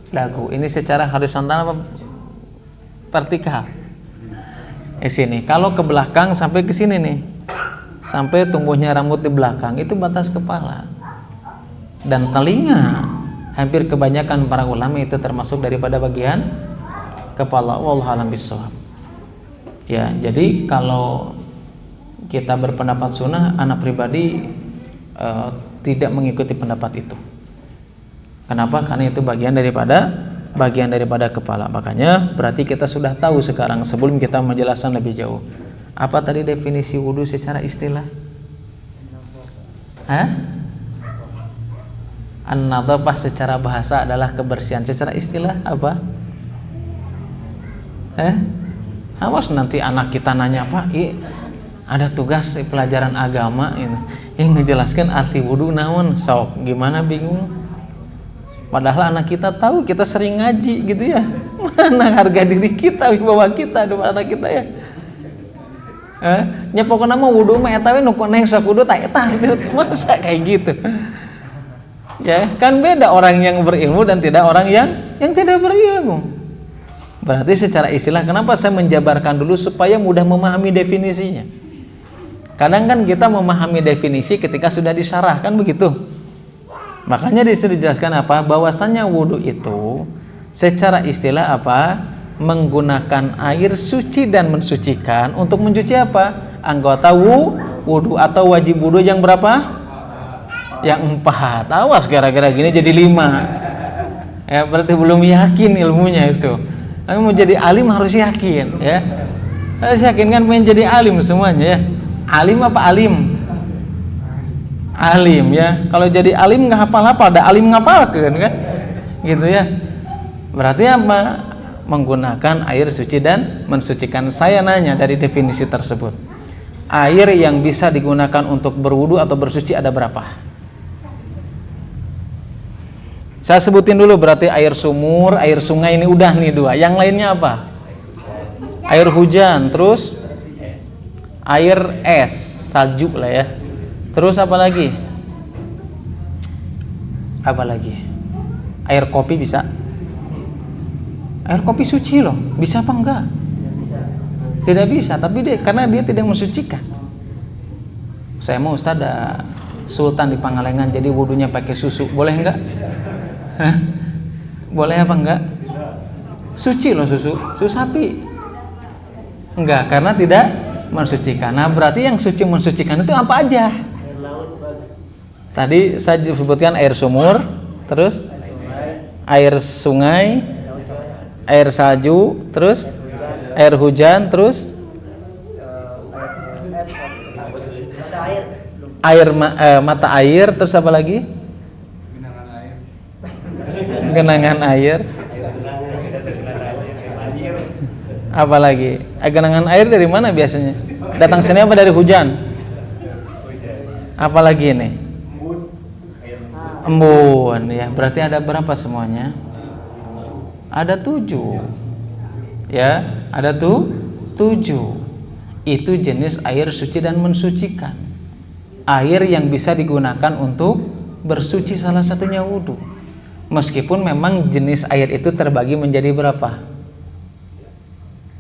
dagu. Ini secara horizontal apa vertikal? Di sini. Kalau ke belakang sampai ke sini nih. Sampai tumbuhnya rambut di belakang itu batas kepala. Dan telinga, hampir kebanyakan para ulama itu termasuk daripada bagian kepala. Wallahu a'lam bishawab. Ya, jadi kalau kita berpendapat sunnah, anak pribadi tidak mengikuti pendapat itu. Kenapa? Karena itu bagian daripada kepala. Makanya berarti kita sudah tahu sekarang sebelum kita menjelaskan lebih jauh. Apa tadi definisi wudu secara istilah? An-nadhafah secara bahasa adalah kebersihan. Secara istilah apa? Awas nanti anak kita nanya, Pak, ada tugas pelajaran agama ini, yang ngejelaskan arti wudu naon, sok gimana bingung. Padahal anak kita tahu, kita sering ngaji gitu ya. Mana harga diri kita, wibawa kita depan anak kita ya. Nya pokoknya mah wudu mah eta we nu koneng sok wudu ta eta masa kayak gitu. Ya, kan beda orang yang berilmu dan tidak orang yang tidak berilmu. Berarti secara istilah, kenapa saya menjabarkan dulu supaya mudah memahami definisinya. Kadang kan kita memahami definisi ketika sudah disyarah, kan begitu. Makanya disuruh dijelaskan apa? Bahwasannya wudu itu secara istilah apa? Menggunakan air suci dan mensucikan untuk mencuci apa? Anggota wudu atau wajib wudu yang berapa? Yang 4. Awas gara-gara gini jadi 5. Ya, berarti belum yakin ilmunya itu. Tapi mau jadi alim harus yakin ya. Harus yakin kan, pengen jadi alim semuanya ya. Alim apa alim? Alim ya. Kalau jadi alim nggak hafal-hafal, ada alim ngapalkeun kan? Gitu ya. Berarti apa? Menggunakan air suci dan mensucikan. Saya nanya dari definisi tersebut. Air yang bisa digunakan untuk berwudu atau bersuci ada berapa? Saya sebutin dulu, berarti air sumur, air sungai ini udah nih 2. Yang lainnya apa? Air hujan, terus air es, salju lah ya. Terus apa lagi? Apa lagi? Air kopi bisa? Air kopi suci loh, bisa apa enggak? Tidak bisa, tapi karena dia tidak mensucikan. Saya mau Ustaz ada sultan di Pangalengan, jadi wudunya pakai susu, boleh enggak? Boleh apa enggak? Suci loh susu sapi. Enggak, karena tidak mensucikan. Nah, berarti yang suci mensucikan itu apa aja? Tadi saya sebutkan air sumur, terus air sungai, air salju, terus air hujan, terus air mata air, terus apa lagi? Genangan air. Apa lagi? Genangan air dari mana biasanya? Datang sini apa dari hujan? Apa lagi ini? Embun ya. Berarti ada berapa semuanya? Ada 7. Ya, ada 7. Itu jenis air suci dan mensucikan. Air yang bisa digunakan untuk bersuci, salah satunya wudu. Meskipun memang jenis air itu terbagi menjadi berapa?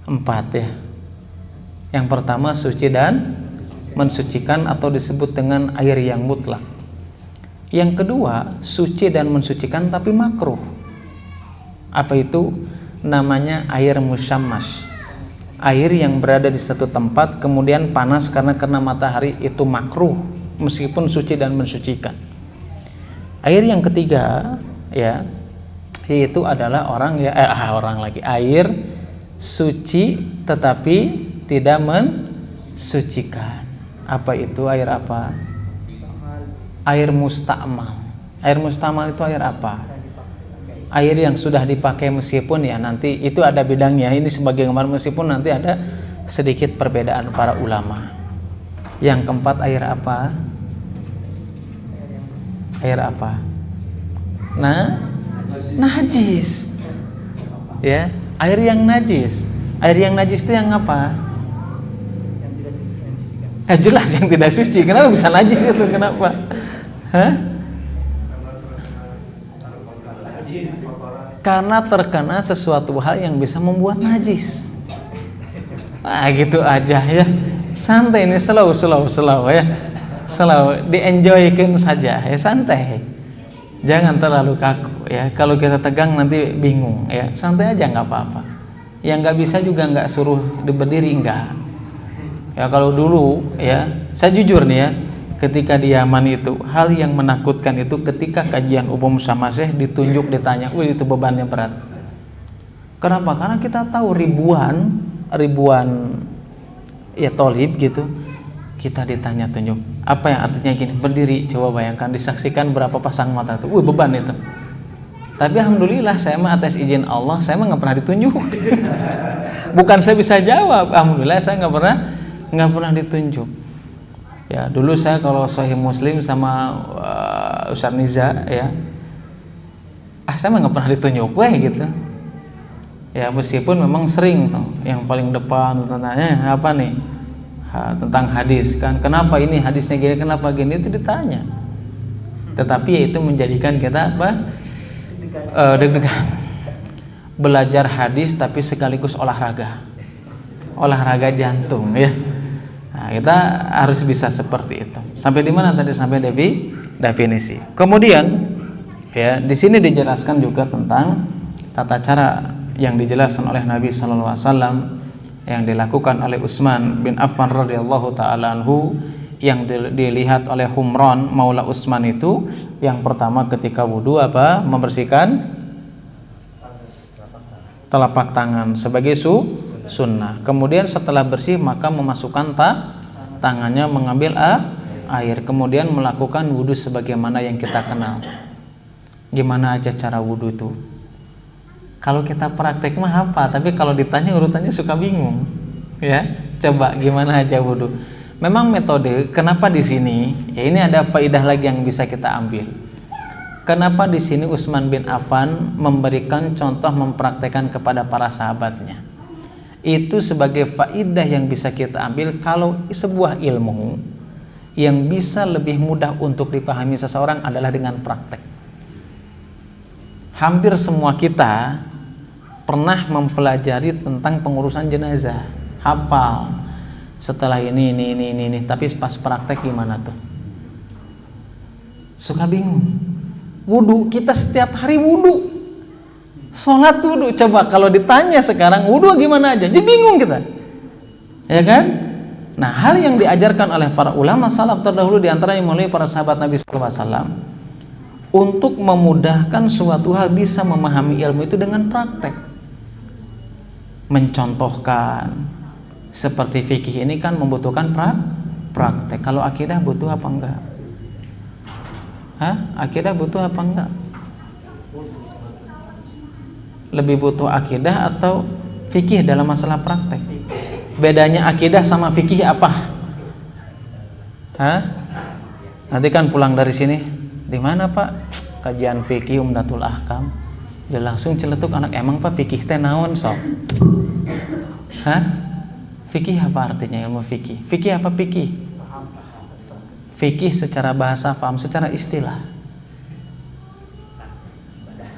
4 ya. Yang pertama suci dan mensucikan atau disebut dengan air yang mutlak. Yang kedua suci dan mensucikan tapi makruh. Apa itu? Namanya air musyammas. Air yang berada di satu tempat kemudian panas karena kena matahari, itu makruh meskipun suci dan mensucikan. Air yang ketiga ya, itu adalah air suci tetapi tidak mensucikan. Apa itu air apa? Air mustakmal. Air mustakmal itu air apa? Air yang sudah dipakai meskipun ya nanti itu ada bidangnya. Ini sebagai gambaran, meskipun nanti ada sedikit perbedaan para ulama. Yang keempat air apa? Air apa? Najis. Ya, air yang najis. Air yang najis itu yang apa? Ya jelas yang tidak suci. Kenapa bisa najis itu? Kenapa? Hah? Karena terkena sesuatu hal yang bisa membuat najis. Gitu aja ya. Santai ini, slow ya. Slow, di-enjoykan saja ya, santai. Jangan terlalu kaku ya. Kalau kita tegang nanti bingung ya. Santai aja, nggak apa-apa. Yang nggak bisa juga nggak suruh berdiri, enggak. Ya kalau dulu ya, saya jujur nih ya, ketika di Yaman itu hal yang menakutkan itu ketika kajian umum sama Syekh ditunjuk ditanya, itu bebannya berat. Kenapa? Karena kita tahu ribuan ya tolib gitu, kita ditanya tunjuk. Apa yang artinya gini? Berdiri, coba bayangkan disaksikan berapa pasang mata itu. Beban itu. Tapi alhamdulillah saya mah atas izin Allah, saya mah nggak pernah ditunjuk. Bukan saya bisa jawab, alhamdulillah saya nggak pernah ditunjuk. Ya dulu saya kalau Sahih Muslim sama Ustaz Niza ya, saya mah nggak pernah ditunjuk gitu. Ya meskipun memang sering tuh, yang paling depan tanya apa nih, tentang hadis kan, kenapa ini hadisnya gini, kenapa gini, itu ditanya. Tetapi ya itu menjadikan kita deg-degan. Belajar hadis tapi sekaligus olahraga jantung ya. Nah, kita harus bisa seperti itu. Sampai di mana tadi? Sampai definisi. Kemudian ya di sini dijelaskan juga tentang tata cara yang dijelaskan oleh Nabi sallallahu alaihi wasallam yang dilakukan oleh Utsman bin Affan radhiyallahu taala anhu, yang dilihat oleh Humran Maula Utsman itu. Yang pertama ketika wudu apa? Membersihkan telapak tangan sebagai sunnah. Kemudian setelah bersih maka memasukkan tangannya mengambil air. Kemudian melakukan wudu sebagaimana yang kita kenal. Gimana aja cara wudu itu? Kalau kita praktek mah apa? Tapi kalau ditanya urutannya suka bingung. Ya, coba gimana aja wudu? Memang metode. Kenapa di sini? Ya ini ada faidah lagi yang bisa kita ambil. Kenapa di sini Utsman bin Affan memberikan contoh mempraktekkan kepada para sahabatnya? Itu sebagai faidah yang bisa kita ambil kalau sebuah ilmu yang bisa lebih mudah untuk dipahami seseorang adalah dengan praktek. Hampir semua kita pernah mempelajari tentang pengurusan jenazah, hafal. Setelah ini, tapi pas praktek gimana tuh? Suka bingung. Wudu, kita setiap hari wudu, sholat wudu. Coba kalau ditanya sekarang wudu gimana aja, jadi bingung kita, ya kan? Nah, hal yang diajarkan oleh para ulama salaf terdahulu, diantaranya melalui para sahabat Nabi SAW, untuk memudahkan suatu hal bisa memahami ilmu itu dengan praktek, mencontohkan. Seperti fikih ini kan membutuhkan praktek. Kalau akidah butuh apa enggak? Akidah butuh apa enggak? Lebih butuh akidah atau fikih dalam masalah praktek? Bedanya akidah sama fikih apa? Nanti kan pulang dari sini, di mana Pak? Kajian fikih Umdatul Ahkam. Dia langsung celetuk anak, emang Pak fikih teh naon sok? Fikih apa artinya ilmu fikih? Fikih apa fikih? Fikih secara bahasa, paham secara istilah.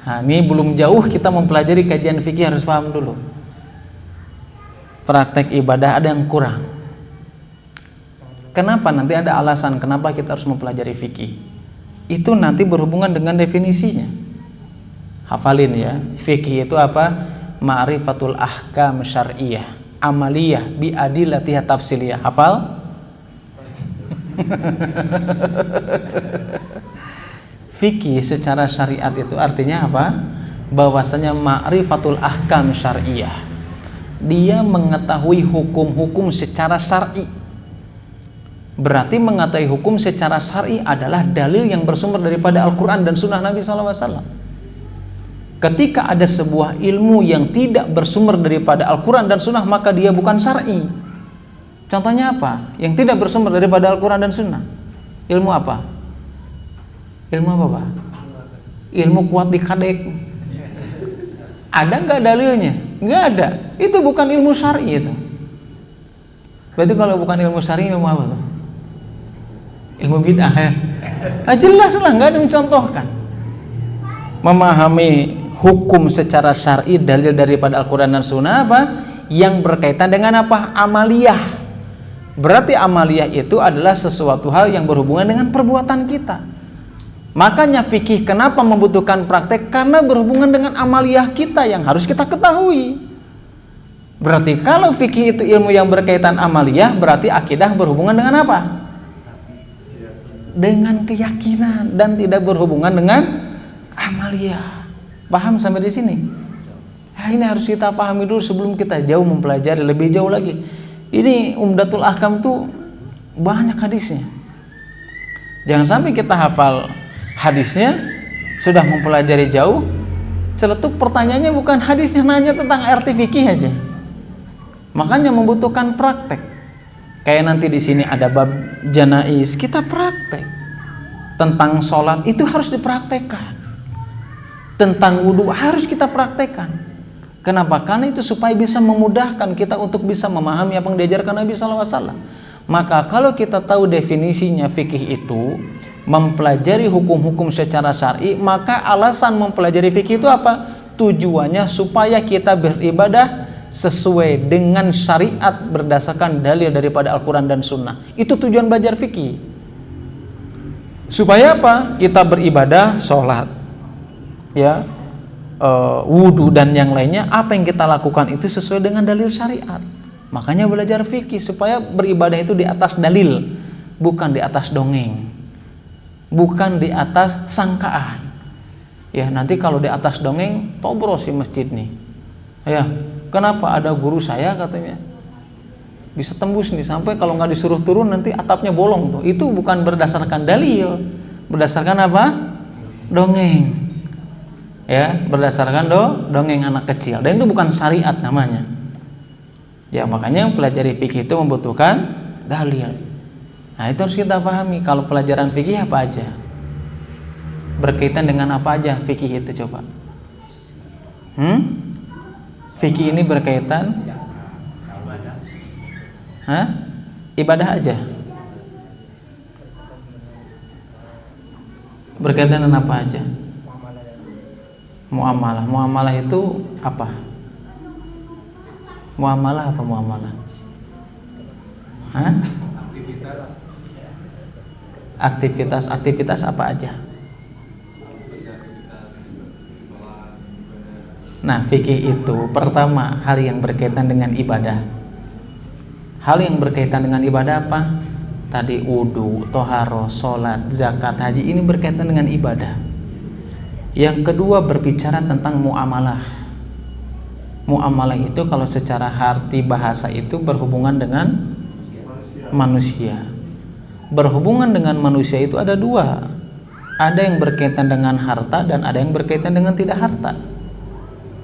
Ini belum jauh kita mempelajari kajian fikih, harus paham dulu. Praktek ibadah ada yang kurang. Kenapa? Nanti ada alasan kenapa kita harus mempelajari fikih. Itu nanti berhubungan dengan definisinya. Hafalin ya. Fikih itu apa? Ma'rifatul ahkam syar'iyah, amaliyah bi adillatihah tafsiliyah. Hafal? Fikih secara syariat itu artinya apa? Bahwasanya ma'rifatul ahkam syar'iyah, dia mengetahui hukum-hukum secara syar'i. Berarti mengetahui hukum secara syar'i adalah dalil yang bersumber daripada Al-Quran dan Sunnah Nabi SAW. Ketika ada sebuah ilmu yang tidak bersumber daripada Al-Quran dan Sunnah, maka dia bukan syar'i. Contohnya apa? Yang tidak bersumber daripada Al-Quran dan Sunnah. Ilmu apa? Ilmu apa Pak? Ilmu kuat di kadek. Ada nggak dalilnya? Nggak ada. Itu bukan ilmu syar'i itu. Berarti kalau bukan ilmu syar'i, ilmu apa tuh? ilmu bid'ah ya. Nah, jelas lah, nggak ada yang mencontohkan. Memahami hukum secara syar'i dalil daripada Al-Quran dan Sunnah apa? Yang berkaitan dengan apa? Amaliyah. Berarti amaliyah itu adalah sesuatu hal yang berhubungan dengan perbuatan kita. Makanya fikih kenapa membutuhkan praktek? Karena berhubungan dengan amaliyah kita yang harus kita ketahui. Berarti kalau fikih itu ilmu yang berkaitan amaliyah, berarti akidah berhubungan dengan apa? Dengan keyakinan, dan tidak berhubungan dengan amaliyah. Paham sampai di sini? Nah, ini harus kita pahami dulu sebelum kita jauh mempelajari lebih jauh lagi. Ini Umdatul Ahkam tuh banyak hadisnya. Jangan sampai kita hafal hadisnya, sudah mempelajari jauh, celetuk pertanyaannya bukan hadisnya, nanya tentang arti fikih aja. Makanya membutuhkan praktek. Kayak nanti di sini ada bab janaiz, kita praktek. Tentang sholat itu harus dipraktekkan. Tentang wudhu harus kita praktekkan. Kenapa? Karena itu supaya bisa memudahkan kita untuk bisa memahami apa yang diajarkan Nabi SAW. Maka kalau kita tahu definisinya fikih itu mempelajari hukum-hukum secara syar'i, maka alasan mempelajari fikih itu apa? Tujuannya supaya kita beribadah sesuai dengan syariat berdasarkan dalil daripada Al-Quran dan Sunnah. Itu tujuan belajar fikih. Supaya apa? Kita beribadah, sholat, ya, wudhu dan yang lainnya, apa yang kita lakukan itu sesuai dengan dalil syariat. Makanya belajar fikih supaya beribadah itu di atas dalil, bukan di atas dongeng, bukan di atas sangkaan. Ya, nanti kalau di atas dongeng tobros si masjid nih. Ya, kenapa ada guru saya katanya bisa tembus nih sampai kalau nggak disuruh turun nanti atapnya bolong tuh. Itu bukan berdasarkan dalil, berdasarkan apa? Dongeng. Ya, berdasarkan dongeng anak kecil, dan itu bukan syariat namanya. Ya, makanya pelajari fikih itu membutuhkan dalil. Nah, itu harus kita pahami. Kalau pelajaran fikih apa aja? Berkaitan dengan apa aja fikih itu coba? Fikih ini berkaitan ibadah aja. Berkaitan dengan apa aja? Muamalah. Muamalah itu apa? Muamalah apa muamalah? Aktivitas apa aja? Nah, fikih itu pertama hal yang berkaitan dengan ibadah. Hal yang berkaitan dengan ibadah apa? Tadi wudu, toharoh, sholat, zakat, haji, ini berkaitan dengan ibadah. Yang kedua berbicara tentang muamalah. Muamalah itu kalau secara arti bahasa itu berhubungan dengan manusia. Berhubungan dengan manusia itu ada dua. Ada yang berkaitan dengan harta dan ada yang berkaitan dengan tidak harta.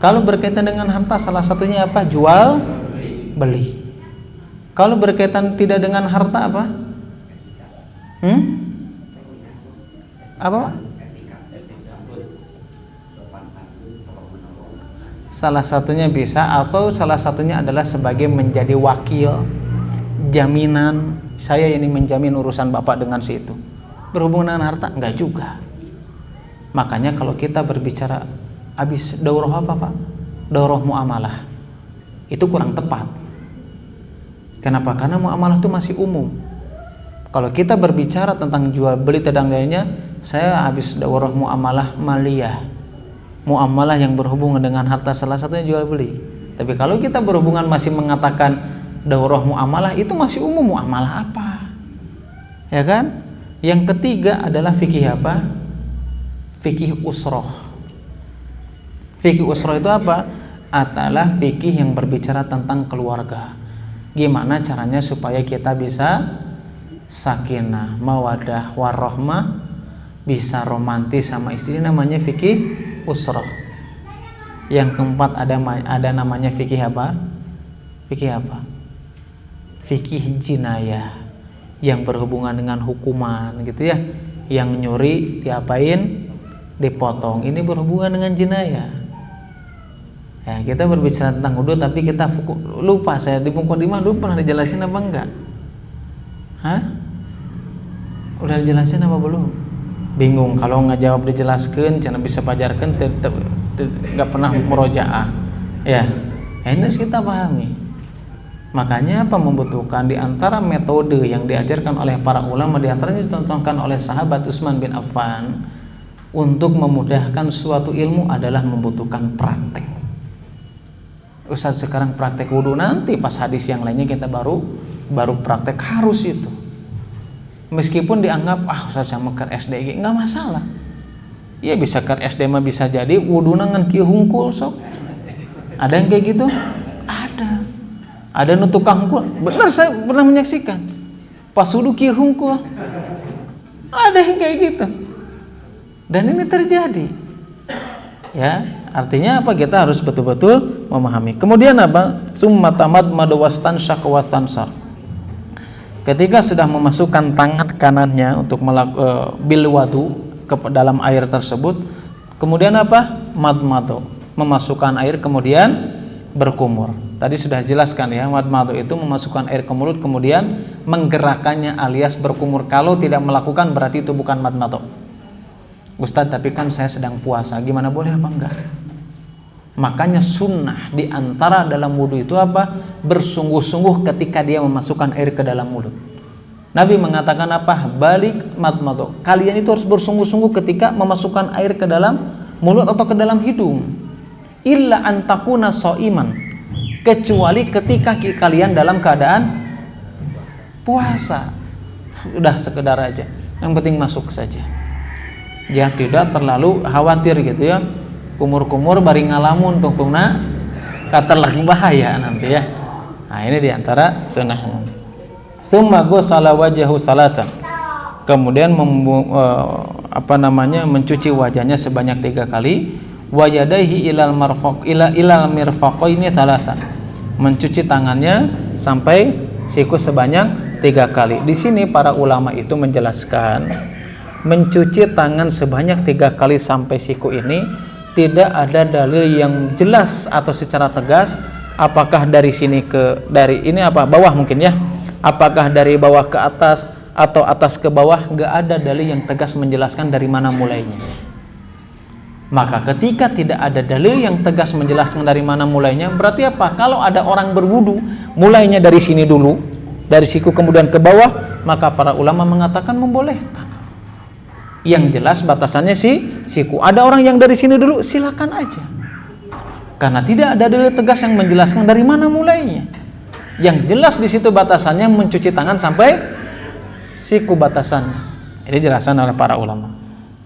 Kalau berkaitan dengan harta salah satunya apa? Jual beli. Kalau berkaitan tidak dengan harta apa? Apa? Salah satunya bisa, atau salah satunya adalah sebagai menjadi wakil, jaminan, saya ini menjamin urusan bapak dengan si itu. Berhubungan dengan harta? Enggak juga. Makanya kalau kita berbicara habis daurah apa Pak? Daurah muamalah. Itu kurang tepat. Kenapa? Karena muamalah itu masih umum. Kalau kita berbicara tentang jual beli dan lainnya, saya habis daurah muamalah maliyah. Muamalah yang berhubungan dengan harta, salah satunya jual beli. Tapi kalau kita berhubungan masih mengatakan daurah muamalah, itu masih umum. Muamalah apa? Ya kan? Yang ketiga adalah fikih apa? Fikih usroh. Fikih usroh itu apa? Adalah fikih yang berbicara tentang keluarga. Gimana caranya supaya kita bisa sakinah, mawadah, warahmah, bisa romantis sama istri, namanya fikih usroh. Yang keempat ada namanya fikih apa? Fikih apa? Fikih jinayah, yang berhubungan dengan hukuman gitu ya. Yang nyuri diapain? Dipotong. Ini berhubungan dengan jinayah. Ya, kita berbicara tentang wudu tapi kita lupa, saya di Muqaddimah dulu pernah dijelasin apa enggak? Udah dijelasin apa belum? Bingung kalau nggak jawab dijelaskan, jangan bisa pajarkan, nggak pernah murojaah. Ya, ini harus kita pahami. Makanya apa membutuhkan di antara metode yang diajarkan oleh para ulama, di antaranya dicontohkan oleh sahabat Utsman bin Affan, untuk memudahkan suatu ilmu adalah membutuhkan praktek. Ustaz sekarang praktek wudu, nanti pas hadis yang lainnya kita baru praktek, harus itu. Meskipun dianggap Ustaz sama ke SD nggak masalah. Ya bisa ke SD mah bisa jadi wudu ngan kieu hungkul sok. Ada yang kayak gitu? Ada nu tukang hungkul. Benar, saya pernah menyaksikan. Pas wudu kieu hungkul. Ada yang kayak gitu. Dan ini terjadi. Ya, artinya apa? Kita harus betul-betul memahami. Kemudian apa? Summa tamadmadu wastansyak wastansar. Ketika sudah memasukkan tangan kanannya untuk bil wadu ke dalam air tersebut, kemudian apa? Madmadu, memasukkan air kemudian berkumur. Tadi sudah jelaskan ya, madmadu itu memasukkan air ke mulut kemudian menggerakkannya alias berkumur. Kalau tidak melakukan berarti itu bukan madmadu. Ustadz, tapi kan saya sedang puasa, gimana boleh apa enggak? Makanya sunnah di antara dalam wudu itu apa? Bersungguh-sungguh ketika dia memasukkan air ke dalam mulut. Nabi mengatakan apa? Balik madmadu. Kalian itu harus bersungguh-sungguh ketika memasukkan air ke dalam mulut atau ke dalam hidung. Illa antakuna so'iman. Kecuali ketika kalian dalam keadaan puasa. Udah sekedar aja. Yang penting masuk saja. Ya tidak terlalu khawatir gitu ya. Kumur-kumur bari ngalamun tungtungna kata lagi bahaya nanti ya. Nah, ini diantara sunnah. Summa ghusala wajhahu salasan. Kemudian mencuci wajahnya sebanyak 3 kali. Wa yadaihi ilal mirfaqaini salasan. Mencuci tangannya sampai siku sebanyak 3 kali. Di sini para ulama itu menjelaskan mencuci tangan sebanyak 3 kali sampai siku ini tidak ada dalil yang jelas atau secara tegas apakah dari sini dari ini bawah mungkin ya, apakah dari bawah ke atas atau atas ke bawah, nggak ada dalil yang tegas menjelaskan dari mana mulainya. Maka ketika tidak ada dalil yang tegas menjelaskan dari mana mulainya, berarti apa? Kalau ada orang berwudu mulainya dari sini dulu, dari siku kemudian ke bawah, maka para ulama mengatakan membolehkan. Yang jelas batasannya siku. Ada orang yang dari sini dulu, silakan aja. Karena tidak ada dalil tegas yang menjelaskan dari mana mulainya. Yang jelas di situ batasannya mencuci tangan sampai siku batasannya. Ini jelasan oleh para ulama.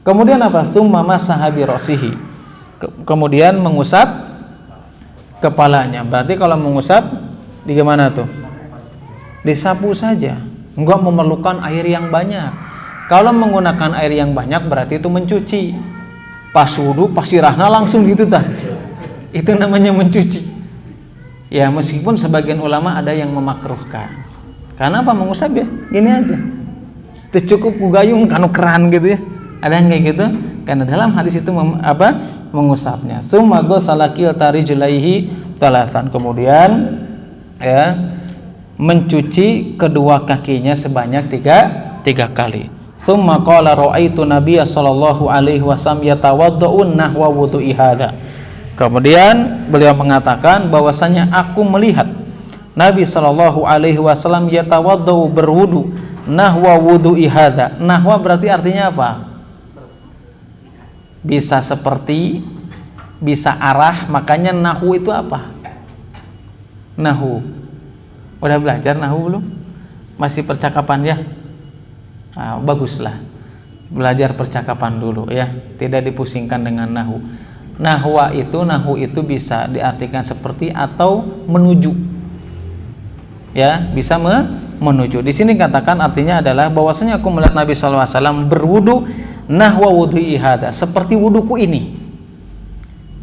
Kemudian apa? Tsumma masaha bi ra'sihi. Kemudian mengusap kepalanya. Berarti kalau mengusap di gimana tuh? Disapu saja. Enggak memerlukan air yang banyak. Kalau menggunakan air yang banyak berarti itu mencuci. Pas wudu, pas sirahna langsung gitu tah. Itu namanya mencuci. Ya, meskipun sebagian ulama ada yang memakruhkan. Karena apa? Mengusap ya, gini aja. Itu cukup kugayung kanu keran gitu ya. Ada yang kayak gitu. Karena dalam hadis itu mengusapnya. Tsumma ghasala kilta rijlaihi thalathan. Kemudian ya mencuci kedua kakinya sebanyak 3 kali. Tsumma qala ra'aitu nabiyya sallallahu alaihi wasallam yatawaddau nahwa wudu'i hadza. Kemudian beliau mengatakan bahwasanya aku melihat Nabi sallallahu alaihi wasallam yatawaddau berwudu nahwa wudu'i hadza. Nahwa berarti artinya apa? Bisa seperti, bisa arah, makanya nahu itu apa? Nahu. Udah belajar nahu belum? Masih percakapan ya? Nah, baguslah belajar percakapan dulu ya, tidak dipusingkan dengan nahu. Nahu itu bisa diartikan seperti atau menuju ya, bisa menuju. Di sini katakan artinya adalah bahwasanya aku melihat Nabi SAW berwudu nahwa wudu'i hadza, seperti wuduku ini.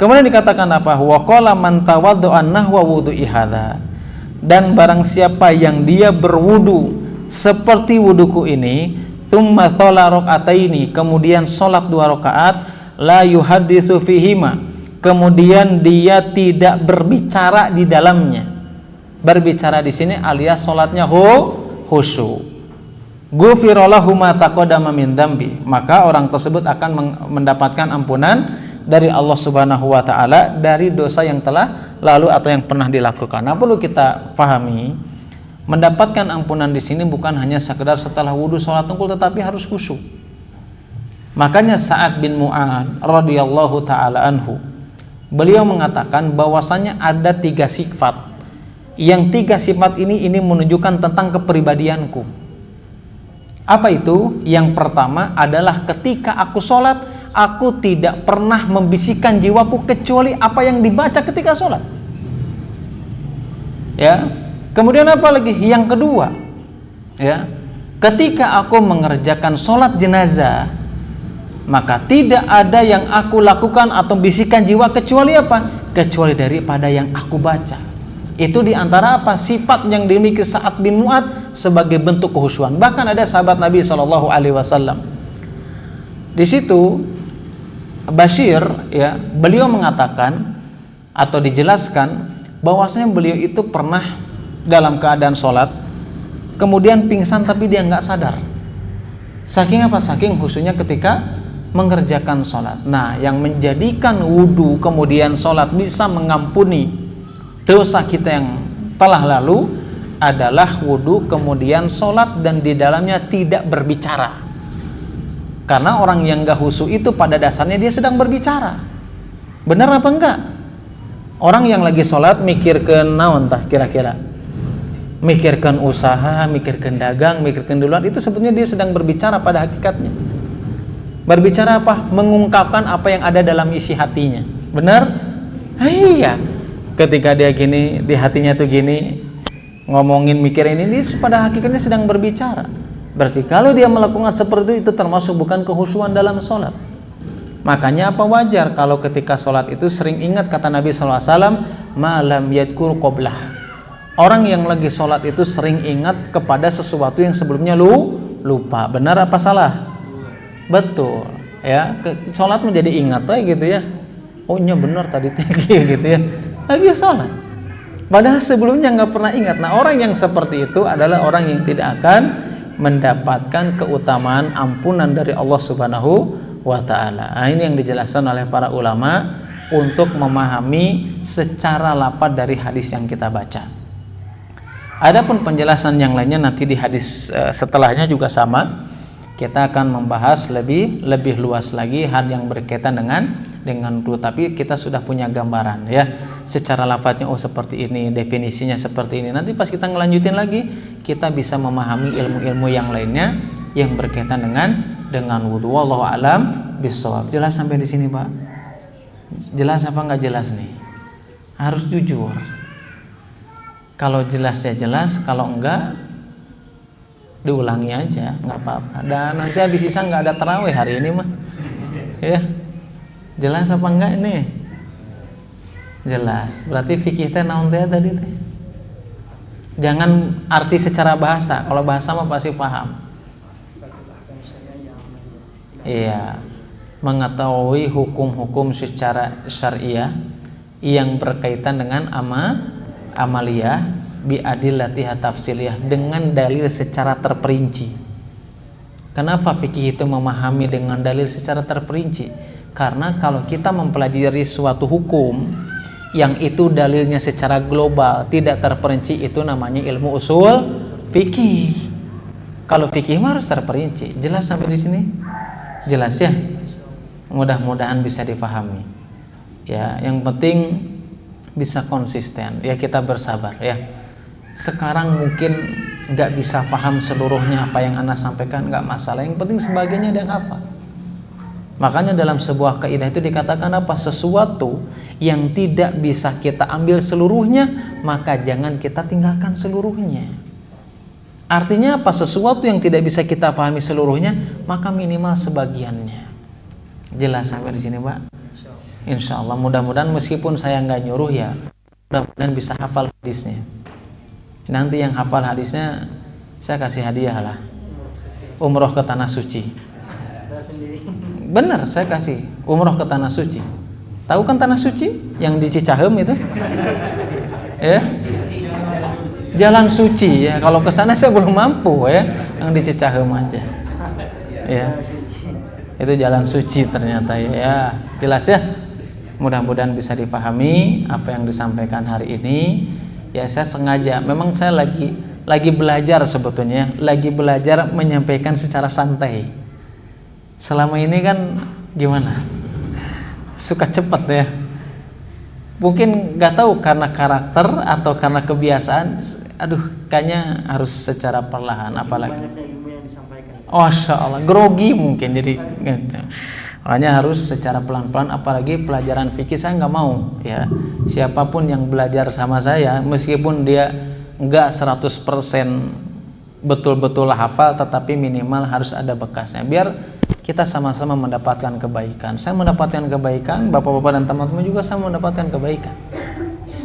Kemudian dikatakan apa? Wa qala man tawadda'a nahwa wudu'i hadza, dan barang siapa yang dia berwudu seperti wuduku ini, tsumma shalla raka'ataini, kemudian salat 2 rakaat, la yuhaddisu fihima, kemudian dia tidak berbicara di dalamnya. Berbicara di sini alias salatnya khusyuk. ghufira lahu ma taqaddama min dzambi, maka orang tersebut akan mendapatkan ampunan dari Allah Subhanahu wa taala dari dosa yang telah lalu atau yang pernah dilakukan. Nah, perlu kita pahami, mendapatkan ampunan di sini bukan hanya sekedar setelah wudu salat tungkul, tetapi harus khusyuk. Makanya Sa'ad bin Mu'adz radhiyallahu taala anhu, beliau mengatakan bahwasanya ada 3 sifat. Yang 3 sifat ini menunjukkan tentang kepribadianku. Apa itu? Yang pertama adalah ketika aku sholat, aku tidak pernah membisikkan jiwaku kecuali apa yang dibaca ketika sholat. Ya. Kemudian apa lagi? Yang kedua, ya, ketika aku mengerjakan sholat jenazah, maka tidak ada yang aku lakukan atau bisikan jiwa kecuali apa? Kecuali daripada yang aku baca. Itu diantara apa? Sifat yang dimiliki Sa'ad bin Mu'adz sebagai bentuk kehusyuan. Bahkan ada sahabat Nabi SAW. Di situ Bashir, ya, beliau mengatakan atau dijelaskan bahwasanya beliau itu pernah dalam keadaan sholat, kemudian pingsan tapi dia nggak sadar. Saking apa? Saking khusyuknya ketika mengerjakan sholat. Nah, yang menjadikan wudu kemudian sholat bisa mengampuni dosa kita yang telah lalu adalah wudu kemudian sholat dan di dalamnya tidak berbicara. Karena orang yang gak khusyuk itu pada dasarnya dia sedang berbicara. Benar apa enggak? Orang yang lagi sholat mikirkan naon tah kira-kira? Mikirkan usaha, mikirkan dagang, mikirkan duluan, itu sebetulnya dia sedang berbicara pada hakikatnya. Berbicara apa? Mengungkapkan apa yang ada dalam isi hatinya. Benar? Iya. Ketika dia gini, di hatinya tuh gini, ngomongin mikirin ini, pada hakikatnya sedang berbicara. Berarti kalau dia melakukan seperti itu termasuk bukan kehusyuan dalam sholat. Makanya apa wajar kalau ketika sholat itu sering ingat kata Nabi SAW, malam yadkur qoblah. Orang yang lagi sholat itu sering ingat kepada sesuatu yang sebelumnya lupa. Benar apa salah? Betul. Ya, sholat menjadi ingat aja gitu ya. Oh iya benar tadi gitu ya. Lagi sholat, padahal sebelumnya nggak pernah ingat. Nah, orang yang seperti itu adalah orang yang tidak akan mendapatkan keutamaan ampunan dari Allah Subhanahu wa ta'ala. Nah, ini yang dijelaskan oleh para ulama untuk memahami secara lafaz dari hadis yang kita baca. Adapun penjelasan yang lainnya nanti di hadis setelahnya juga sama. Kita akan membahas lebih luas lagi hal yang berkaitan dengan wudu, tapi kita sudah punya gambaran ya. Secara lafadznya oh seperti ini, definisinya seperti ini. Nanti pas kita ngelanjutin lagi, kita bisa memahami ilmu-ilmu yang lainnya yang berkaitan dengan wudu. Wallahu a'lam bishawab. Jelas sampai di sini, Pak? Jelas apa enggak jelas nih? Harus jujur. Kalau jelas ya jelas, kalau enggak diulangi aja, nggak apa-apa. Dan nanti habis isya nggak ada tarawih hari ini mah, ya. Jelas apa enggak ini? Jelas. Berarti fikih teh naon teh tadi teh? Jangan arti secara bahasa. Kalau bahasa mah pasti paham. Iya. Mengetahui hukum-hukum secara syariah yang berkaitan dengan amaliyah biadillatiha tafsiliyah, dengan dalil secara terperinci. Kenapa fikih itu memahami dengan dalil secara terperinci? Karena kalau kita mempelajari suatu hukum yang itu dalilnya secara global tidak terperinci, itu namanya ilmu usul fikih. Kalau fikih harus terperinci. Jelas sampai di sini? Jelas ya? Mudah-mudahan bisa dipahami. Ya, yang penting bisa konsisten. Ya, kita bersabar ya. Sekarang mungkin nggak bisa paham seluruhnya apa yang Anda sampaikan, nggak masalah. Yang penting sebagainya ada hafal. Makanya dalam sebuah kaidah itu dikatakan apa? Sesuatu yang tidak bisa kita ambil seluruhnya, maka jangan kita tinggalkan seluruhnya. Artinya apa? Sesuatu yang tidak bisa kita pahami seluruhnya, maka minimal sebagiannya. Jelas sampai di sini, Pak? Insya Allah. Mudah-mudahan meskipun saya nggak nyuruh ya, mudah-mudahan bisa hafal hadisnya. Nanti yang hafal hadisnya saya kasih hadiah lah, umroh ke tanah suci. Bener, saya kasih umroh ke tanah suci. Tahu kan tanah suci yang di Cicahem itu? Ya, jalan suci ya. Kalau ke sana saya belum mampu ya, yang di Cicahem aja. Ya. Itu jalan suci ternyata ya. Jelas ya. Mudah-mudahan bisa dipahami apa yang disampaikan hari ini. Ya saya sengaja, memang saya lagi belajar sebetulnya, lagi belajar menyampaikan secara santai. Selama ini kan gimana? Suka cepat ya. Mungkin nggak tahu karena karakter atau karena kebiasaan. Aduh, kayaknya harus secara perlahan, apalagi. Oh, Masya Allah, grogi mungkin jadi. Makanya harus secara pelan-pelan, apalagi pelajaran fikih saya nggak mau ya. Siapapun yang belajar sama saya, meskipun dia nggak 100% betul-betul hafal, tetapi minimal harus ada bekasnya, biar kita sama-sama mendapatkan kebaikan. Saya mendapatkan kebaikan, bapak-bapak dan teman-teman juga sama mendapatkan kebaikan.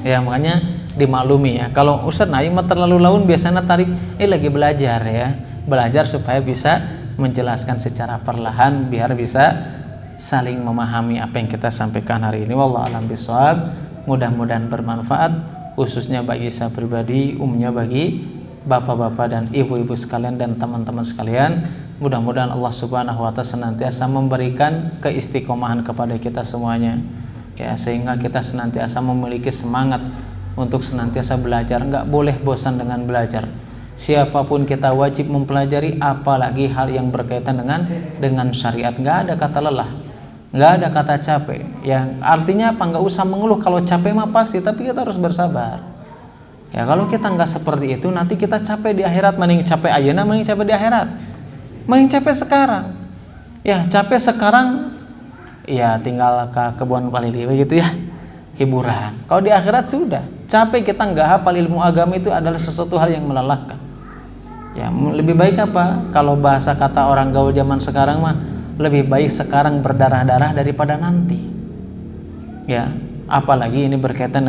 Ya makanya dimaklumi ya. Kalau Ustaz Naim terlalu laun biasanya tarik, lagi belajar ya. Belajar supaya bisa menjelaskan secara perlahan, biar bisa saling memahami apa yang kita sampaikan hari ini. Wallahu a'lam bishawab. Mudah-mudahan bermanfaat, khususnya bagi saya pribadi, umumnya bagi bapak-bapak dan ibu-ibu sekalian dan teman-teman sekalian. Mudah-mudahan Allah Subhanahu wa taala senantiasa memberikan keistiqomahan kepada kita semuanya ya, sehingga kita senantiasa memiliki semangat untuk senantiasa belajar. Enggak boleh bosan dengan belajar. Siapapun kita wajib mempelajari, apalagi hal yang berkaitan dengan syariat. Enggak ada kata lelah, enggak ada kata capek. Yang artinya apa? Enggak usah mengeluh. Kalau capek mah pasti, tapi kita harus bersabar. Ya kalau kita enggak seperti itu, nanti kita capek di akhirat. Mending capek ayeuna, mending capek di akhirat. Mending capek sekarang. Ya capek sekarang, ya tinggal ke kebun palili begitu ya, hiburan. Kalau di akhirat sudah capek, kita enggak hafal ilmu agama, itu adalah sesuatu hal yang melelahkan. Ya lebih baik apa? Kalau bahasa kata orang gaul zaman sekarang mah, lebih baik sekarang berdarah-darah daripada nanti. Ya, apalagi ini berkaitan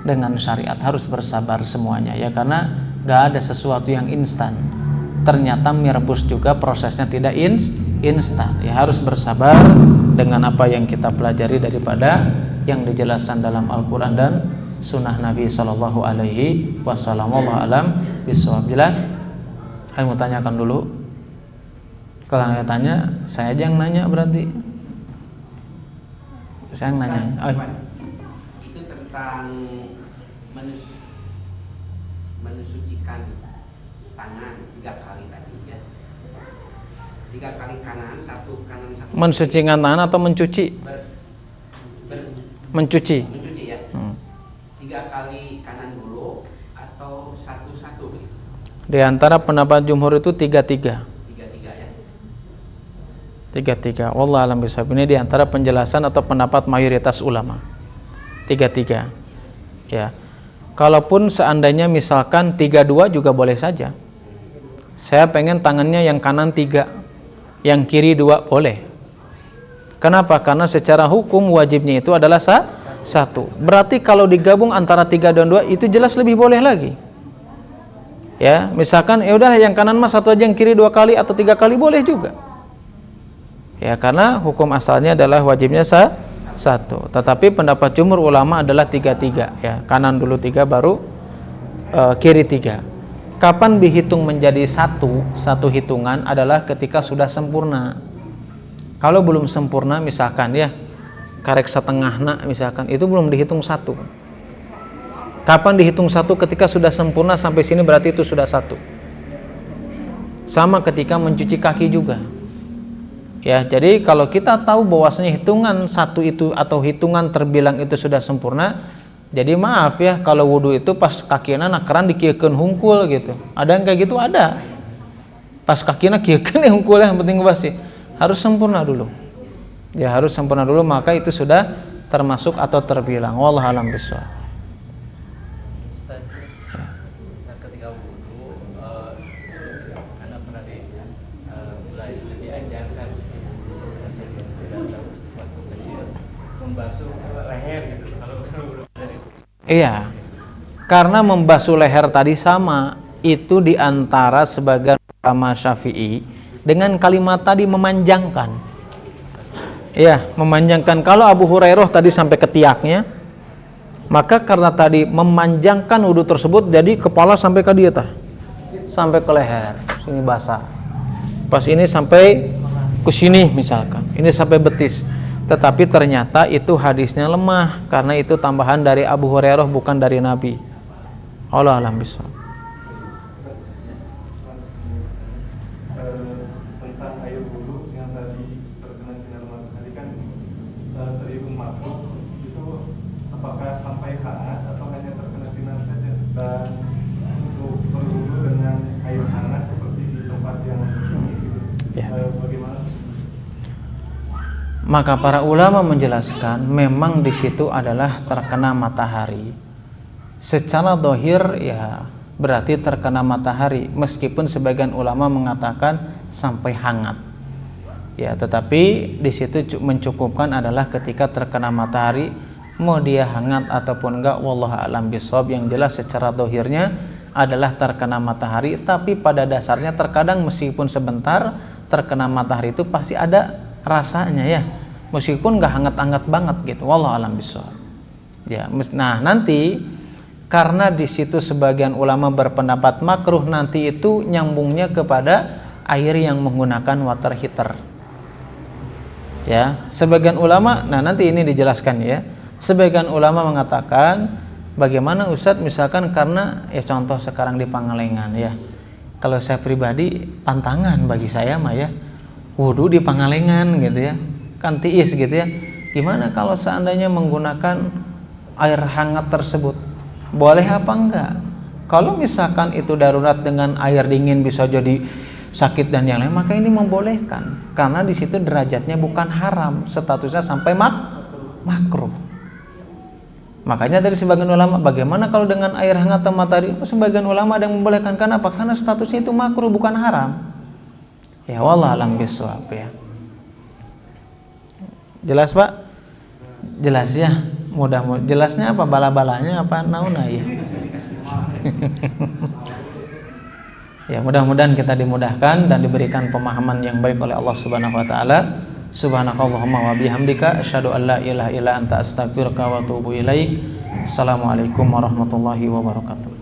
dengan syariat, harus bersabar semuanya ya, karena enggak ada sesuatu yang instan. Ternyata mie rebus juga prosesnya tidak instan. Ya harus bersabar dengan apa yang kita pelajari daripada yang dijelaskan dalam Al-Quran dan Sunnah Nabi Sallallahu Alaihi Wasallam. Wallahu a'lam bishawab. Jelas? Saya mau tanyakan dulu. Kalau nggak tanya, saya aja yang nanya berarti. Saya yang nanya. Oh. Itu tentang mensucikan tangan 3 kali tadi ya. 3 kali kanan, 1 kanan, 1 mensucikan tangan atau mencuci? Mencuci. Mencuci ya. 3 kali kanan dulu atau 1-1 begitu. Di antara pendapat jumhur itu 3-3. 3-3 ya. 3-3. Wallahu a'lam bishawab. Ini di antara penjelasan atau pendapat mayoritas ulama. 3-3. Ya. Kalaupun seandainya misalkan 3-2 juga boleh saja. Saya pengen tangannya yang kanan 3, yang kiri 2 boleh. Kenapa? Karena secara hukum wajibnya itu adalah 1. Berarti kalau digabung antara 3 dan 2 itu jelas lebih boleh lagi. Ya, misalkan ya udah yang kanan mah 1 aja, yang kiri 2 kali atau 3 kali boleh juga. Ya, karena hukum asalnya adalah wajibnya 1. Tetapi pendapat jumhur ulama adalah 3-3 ya. Kanan dulu 3 baru kiri 3. Kapan dihitung menjadi satu hitungan adalah ketika sudah sempurna. Kalau belum sempurna misalkan ya karek setengahna misalkan, itu belum dihitung 1. Kapan dihitung 1? Ketika sudah sempurna sampai sini berarti itu sudah 1. Sama ketika mencuci kaki juga. Ya, jadi kalau kita tahu bahwasanya hitungan 1 itu atau hitungan terbilang itu sudah sempurna, jadi maaf ya kalau wudhu itu pas kakina nakaran dikiekeun hungkul gitu. Ada yang kayak gitu, ada. Pas kakina kiekeun hungkul, yang penting basi. Harus sempurna dulu. Ya harus sempurna dulu, maka itu sudah termasuk atau terbilang. Wallahu a'lam bishawab. Ketika wudhu, karena pernah diajarkan waktu kecil membasuh leher gitu. Kalau wudhu dari Iya, karena membasuh leher tadi sama, itu diantara sebagian ulama Syafi'i dengan kalimat tadi memanjangkan. Iya, memanjangkan. Kalau Abu Hurairah tadi sampai ke tiaknya, Maka karena tadi memanjangkan wudhu tersebut, jadi kepala sampai ke dia tah, sampai ke leher, sini basah. Pas ini sampai ke sini misalkan, ini sampai betis. Tetapi ternyata itu hadisnya lemah karena itu tambahan dari Abu Hurairah, bukan dari Nabi. Allah alam bisa. Tentang air wudhu yang tadi terkena sinar matahari kan terhitung makruh, itu apakah sampai hangat atau hanya terkena sinar saja? Dan untuk berwudhu dengan air hangat seperti di tempat yang ini, bagaimana? Maka para ulama menjelaskan memang di situ adalah terkena matahari. Secara dohir ya berarti terkena matahari, meskipun sebagian ulama mengatakan sampai hangat. Ya, tetapi di situ mencukupkan adalah ketika terkena matahari, mau dia hangat ataupun enggak, wallahu a'lam bishawab. Yang jelas secara dohirnya adalah terkena matahari, tapi pada dasarnya terkadang meskipun sebentar terkena matahari itu pasti ada rasanya ya, meskipun nggak hangat-hangat banget gitu, wallahu a'lam bishawab. Ya, nah nanti karena di situ sebagian ulama berpendapat makruh, nanti itu nyambungnya kepada air yang menggunakan water heater. Ya, sebagian ulama, nah nanti ini dijelaskan ya. Sebagian ulama mengatakan, bagaimana Ustadz misalkan karena ya contoh sekarang di Pangalengan ya. Kalau saya pribadi pantangan bagi saya mah ya, wudhu di Pangalengan gitu ya, kan tiis gitu ya. Gimana kalau seandainya menggunakan air hangat tersebut, boleh apa enggak? Kalau misalkan itu darurat dengan air dingin bisa jadi sakit dan yang lain, maka ini membolehkan karena di situ derajatnya bukan haram, statusnya sampai makruh. Makanya dari sebagian ulama, bagaimana kalau dengan air hangat atau matahari? Sebagian ulama ada yang membolehkan, kenapa? Karena statusnya itu makruh bukan haram. Ya wallah alam bisawab ya. Jelas Pak? Jelas ya. Mudah jelasnya apa, bala-balanya apa nauna ya. Ya mudah-mudahan kita dimudahkan dan diberikan pemahaman yang baik oleh Allah Subhanahu wa taala. Subhanakallahumma wa bihamdika asyhadu an la ilaha illa anta astaghfiruka wa atubu ilaik. Assalamualaikum warahmatullahi wabarakatuh.